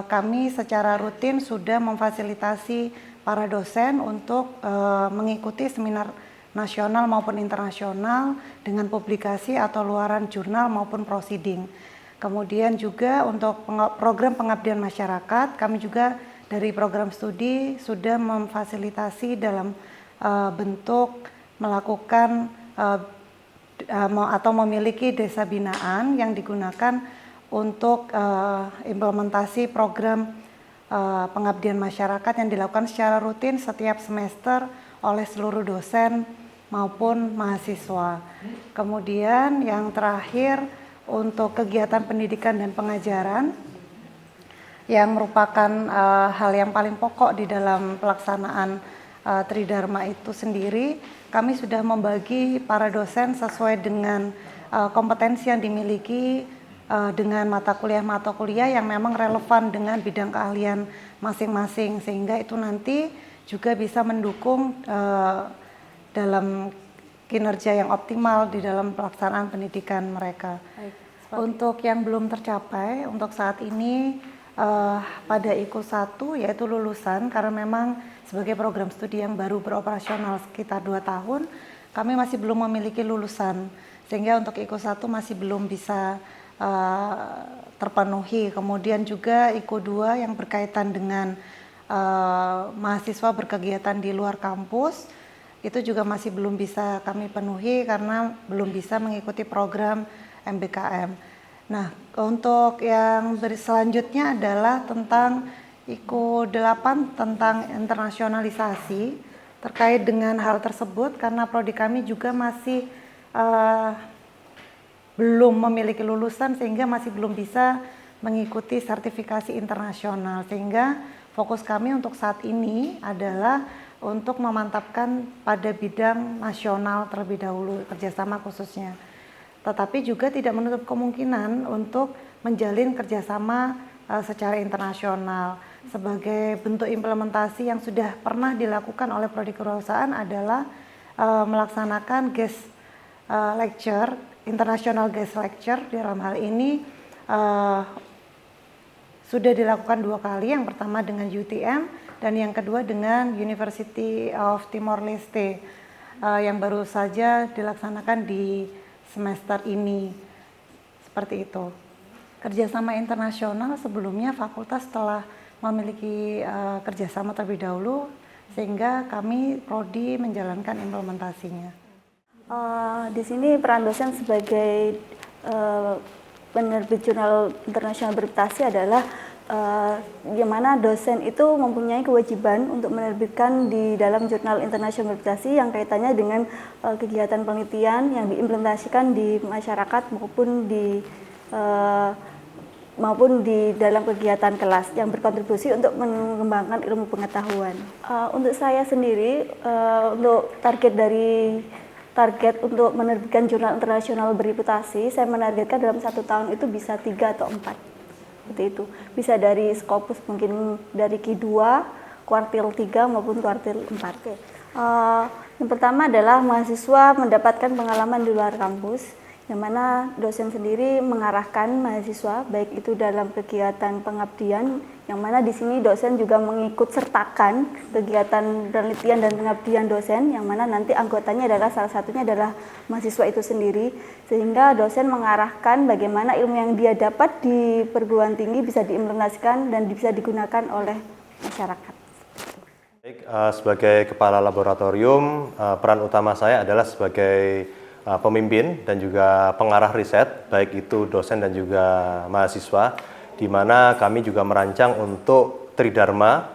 kami secara rutin sudah memfasilitasi para dosen untuk mengikuti seminar nasional maupun internasional dengan publikasi atau luaran jurnal maupun proceeding. Kemudian juga untuk program pengabdian masyarakat, kami juga dari program studi sudah memfasilitasi dalam bentuk melakukan atau memiliki desa binaan yang digunakan untuk implementasi program pengabdian masyarakat yang dilakukan secara rutin setiap semester oleh seluruh dosen maupun mahasiswa. Kemudian yang terakhir untuk kegiatan pendidikan dan pengajaran yang merupakan hal yang paling pokok di dalam pelaksanaan Tridharma itu sendiri, kami sudah membagi para dosen sesuai dengan kompetensi yang dimiliki dengan mata kuliah yang memang relevan dengan bidang keahlian masing-masing, sehingga itu nanti juga bisa mendukung dalam kinerja yang optimal di dalam pelaksanaan pendidikan mereka. Baik. Untuk yang belum tercapai, untuk saat ini pada IKO 1 yaitu lulusan, karena memang sebagai program studi yang baru beroperasional sekitar 2 tahun, kami masih belum memiliki lulusan. Sehingga untuk IKO 1 masih belum bisa terpenuhi. Kemudian juga IKO 2 yang berkaitan dengan mahasiswa berkegiatan di luar kampus, itu juga masih belum bisa kami penuhi karena belum bisa mengikuti program MBKM. Nah, untuk yang selanjutnya adalah tentang IKO 8 tentang internasionalisasi. Terkait dengan hal tersebut, karena prodi kami juga masih belum memiliki lulusan sehingga masih belum bisa mengikuti sertifikasi internasional. Sehingga fokus kami untuk saat ini adalah untuk memantapkan pada bidang nasional terlebih dahulu, kerjasama khususnya. Tetapi juga tidak menutup kemungkinan untuk menjalin kerjasama secara internasional. Sebagai bentuk implementasi yang sudah pernah dilakukan oleh prodi kewirausahaan adalah melaksanakan guest lecture, international guest lecture. Dalam hal ini sudah dilakukan 2 kali, yang pertama dengan UTM dan yang kedua dengan University of Timor Leste yang baru saja dilaksanakan di semester ini. Seperti itu. Kerjasama internasional sebelumnya fakultas telah memiliki kerjasama terlebih dahulu sehingga kami prodi menjalankan implementasinya. Di sini peran dosen sebagai penerbit jurnal internasional berprestasi adalah di mana dosen itu mempunyai kewajiban untuk menerbitkan di dalam jurnal internasional berprestasi yang kaitannya dengan kegiatan penelitian yang diimplementasikan di masyarakat maupun di dalam kegiatan kelas yang berkontribusi untuk mengembangkan ilmu pengetahuan. Untuk saya sendiri, untuk target untuk menerbitkan jurnal internasional berreputasi, saya menargetkan dalam 1 tahun itu bisa 3 atau 4. Seperti itu. Bisa dari Scopus, mungkin dari Q2, kuartil 3 maupun kuartil 4. Yang pertama adalah mahasiswa mendapatkan pengalaman di luar kampus, yang mana dosen sendiri mengarahkan mahasiswa baik itu dalam kegiatan pengabdian, yang mana di sini dosen juga mengikut sertakan kegiatan penelitian dan pengabdian dosen, yang mana nanti anggotanya adalah salah satunya adalah mahasiswa itu sendiri, sehingga dosen mengarahkan bagaimana ilmu yang dia dapat di perguruan tinggi bisa diimplementasikan dan bisa digunakan oleh masyarakat. Baik, sebagai kepala laboratorium, peran utama saya adalah sebagai pemimpin dan juga pengarah riset, baik itu dosen dan juga mahasiswa, di mana kami juga merancang untuk tridharma,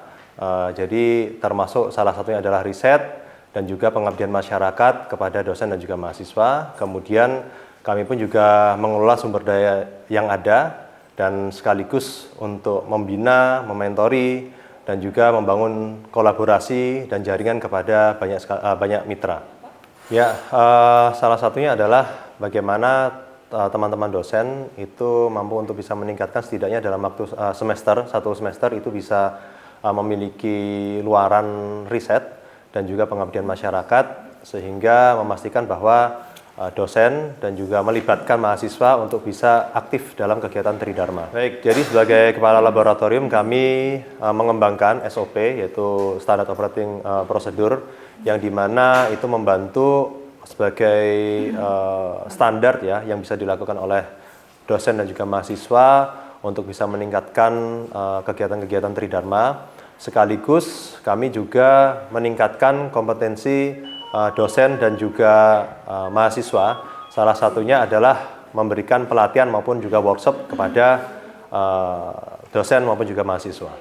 jadi termasuk salah satunya adalah riset dan juga pengabdian masyarakat kepada dosen dan juga mahasiswa. Kemudian kami pun juga mengelola sumber daya yang ada dan sekaligus untuk membina, mementori, dan juga membangun kolaborasi dan jaringan kepada banyak mitra. Ya, salah satunya adalah bagaimana teman-teman dosen itu mampu untuk bisa meningkatkan setidaknya dalam waktu satu semester itu bisa memiliki luaran riset dan juga pengabdian masyarakat, sehingga memastikan bahwa dosen dan juga melibatkan mahasiswa untuk bisa aktif dalam kegiatan tridharma. Baik, jadi sebagai kepala laboratorium kami mengembangkan SOP, yaitu Standard Operating Procedure, yang dimana itu membantu sebagai standar ya yang bisa dilakukan oleh dosen dan juga mahasiswa untuk bisa meningkatkan kegiatan-kegiatan tridharma. Sekaligus kami juga meningkatkan kompetensi dosen dan juga mahasiswa. Salah satunya adalah memberikan pelatihan maupun juga workshop kepada dosen maupun juga mahasiswa.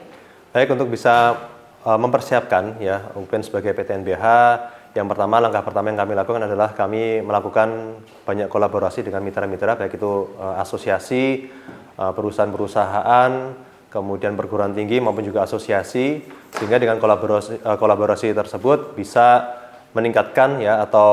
Baik, untuk bisa mempersiapkan ya UPN sebagai PTNBH, yang pertama, langkah pertama yang kami lakukan adalah kami melakukan banyak kolaborasi dengan mitra-mitra, baik itu asosiasi, perusahaan-perusahaan, kemudian perguruan tinggi maupun juga asosiasi, sehingga dengan kolaborasi tersebut bisa meningkatkan ya atau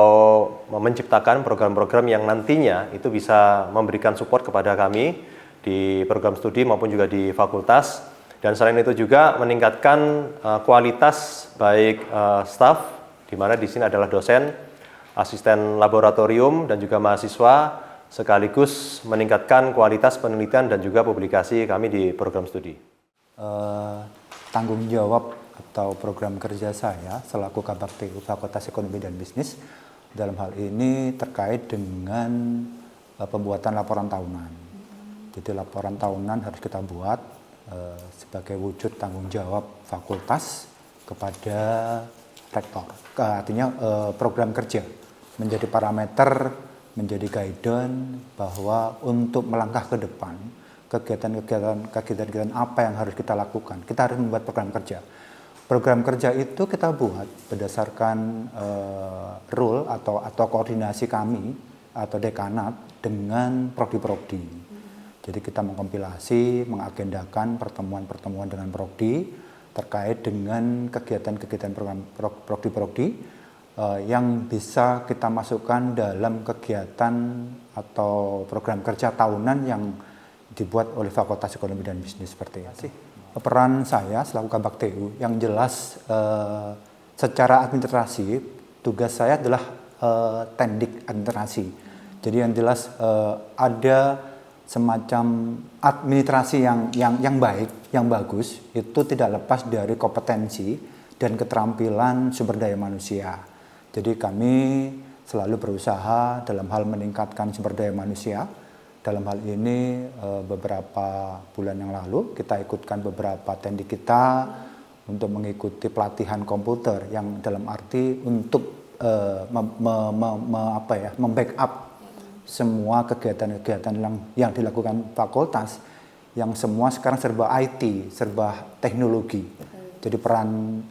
menciptakan program-program yang nantinya itu bisa memberikan support kepada kami di program studi maupun juga di fakultas. Dan selain itu juga meningkatkan kualitas baik staf, di mana di sini adalah dosen, asisten laboratorium dan juga mahasiswa, sekaligus meningkatkan kualitas penelitian dan juga publikasi kami di program studi. Tanggung jawab atau program kerja saya selaku Kabak TU Fakultas Ekonomi dan Bisnis dalam hal ini terkait dengan pembuatan laporan tahunan. Jadi laporan tahunan harus kita buat sebagai wujud tanggung jawab fakultas kepada rektor. Artinya program kerja menjadi parameter, menjadi guidance bahwa untuk melangkah ke depan kegiatan apa yang harus kita lakukan. Kita harus membuat program kerja. Program kerja itu kita buat berdasarkan rule atau koordinasi kami atau dekanat dengan prodi-prodi. Jadi kita mengkompilasi, mengagendakan pertemuan-pertemuan dengan prodi terkait dengan kegiatan-kegiatan program prodi-prodi yang bisa kita masukkan dalam kegiatan atau program kerja tahunan yang dibuat oleh Fakultas Ekonomi dan Bisnis seperti itu. Peran saya selaku Kabak TU yang jelas secara administrasi tugas saya adalah tendik administrasi. Jadi yang jelas ada semacam administrasi yang baik, yang bagus itu tidak lepas dari kompetensi dan keterampilan sumber daya manusia. Jadi kami selalu berusaha dalam hal meningkatkan sumber daya manusia. Dalam hal ini beberapa bulan yang lalu kita ikutkan beberapa tendik kita untuk mengikuti pelatihan komputer yang dalam arti untuk membackup semua kegiatan-kegiatan yang dilakukan fakultas yang semua sekarang serba IT, serba teknologi. Jadi peran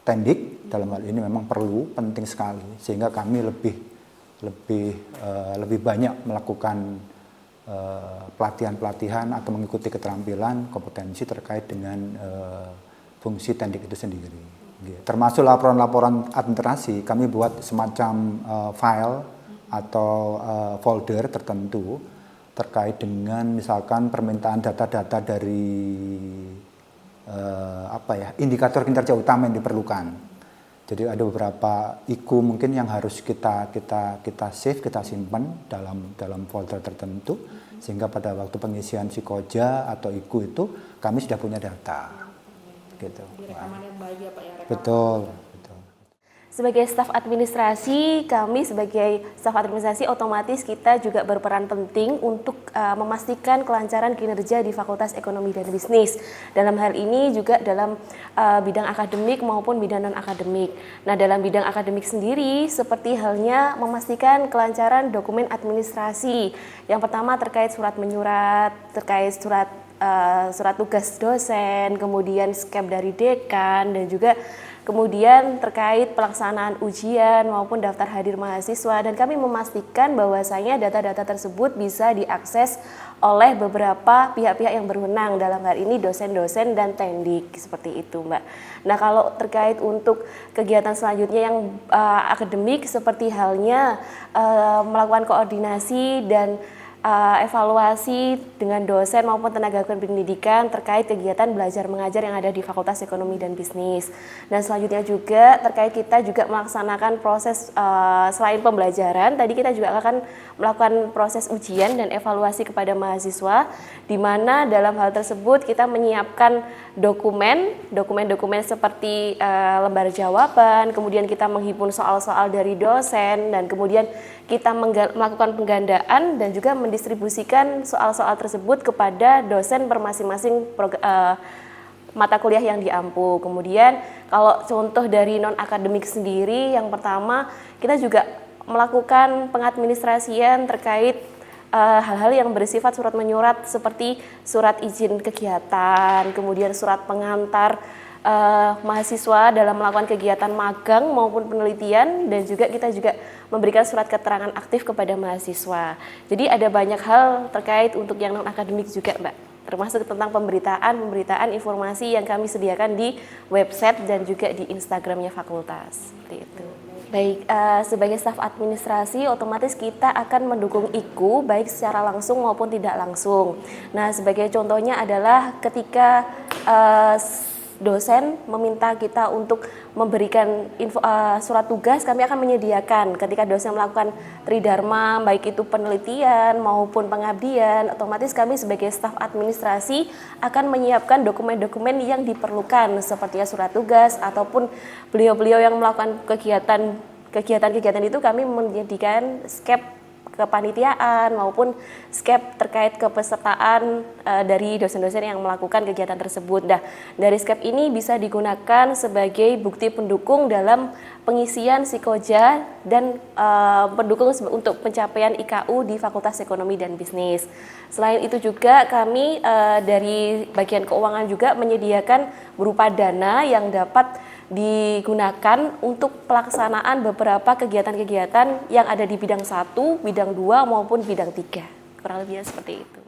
tendik dalam hal ini memang penting sekali sehingga kami lebih banyak melakukan pelatihan-pelatihan atau mengikuti keterampilan kompetensi terkait dengan fungsi tendik itu sendiri. Termasuk laporan-laporan administrasi kami buat semacam file atau folder tertentu terkait dengan misalkan permintaan data-data dari indikator kinerja utama yang diperlukan. Jadi ada beberapa IQ mungkin yang harus kita save, kita simpan dalam folder tertentu sehingga pada waktu pengisian psikoja atau IQ itu kami sudah punya data. Gitu. Rekaman yang baik ya Pak ya. Betul. Sebagai staf administrasi, kami sebagai staf administrasi otomatis kita juga berperan penting untuk memastikan kelancaran kinerja di Fakultas Ekonomi dan Bisnis. Dalam hal ini juga dalam bidang akademik maupun bidang non-akademik. Nah, dalam bidang akademik sendiri seperti halnya memastikan kelancaran dokumen administrasi. Yang pertama terkait surat menyurat, terkait surat tugas dosen, kemudian skep dari dekan dan juga kemudian terkait pelaksanaan ujian maupun daftar hadir mahasiswa, dan kami memastikan bahwasanya data-data tersebut bisa diakses oleh beberapa pihak-pihak yang berwenang, dalam hal ini dosen-dosen dan tendik, seperti itu Mbak. Nah, kalau terkait untuk kegiatan selanjutnya yang akademik seperti halnya melakukan koordinasi dan evaluasi dengan dosen maupun tenaga pendidikan terkait kegiatan belajar mengajar yang ada di Fakultas Ekonomi dan Bisnis. Dan selanjutnya juga terkait kita juga melaksanakan proses selain pembelajaran, tadi kita juga akan melakukan proses ujian dan evaluasi kepada mahasiswa, di mana dalam hal tersebut kita menyiapkan dokumen seperti lembar jawaban, kemudian kita menghimpun soal-soal dari dosen, dan kemudian kita melakukan penggandaan dan juga mendistribusikan soal-soal tersebut kepada dosen per masing-masing mata kuliah yang diampu. Kemudian kalau contoh dari non-akademik sendiri, yang pertama kita juga melakukan pengadministrasian terkait hal-hal yang bersifat surat menyurat seperti surat izin kegiatan, kemudian surat pengantar mahasiswa dalam melakukan kegiatan magang maupun penelitian, dan juga kita juga memberikan surat keterangan aktif kepada mahasiswa. Jadi ada banyak hal terkait untuk yang non-akademik juga Mbak, termasuk tentang pemberitaan informasi yang kami sediakan di website dan juga di Instagramnya fakultas. Seperti itu. Baik, sebagai staf administrasi otomatis kita akan mendukung IKU baik secara langsung maupun tidak langsung. Nah, sebagai contohnya adalah ketika dosen meminta kita untuk memberikan surat tugas, kami akan menyediakan ketika dosen melakukan tridharma, baik itu penelitian maupun pengabdian, otomatis kami sebagai staf administrasi akan menyiapkan dokumen-dokumen yang diperlukan seperti surat tugas ataupun beliau-beliau yang melakukan kegiatan itu kami menyediakan skep kepanitiaan maupun skep terkait kepesertaan dari dosen-dosen yang melakukan kegiatan tersebut. Nah, dari skep ini bisa digunakan sebagai bukti pendukung dalam pengisian psikoja dan pendukung untuk pencapaian IKU di Fakultas Ekonomi dan Bisnis. Selain itu juga kami dari bagian keuangan juga menyediakan berupa dana yang dapat digunakan untuk pelaksanaan beberapa kegiatan-kegiatan yang ada di bidang 1, bidang 2 maupun bidang 3. Kurang lebih seperti itu.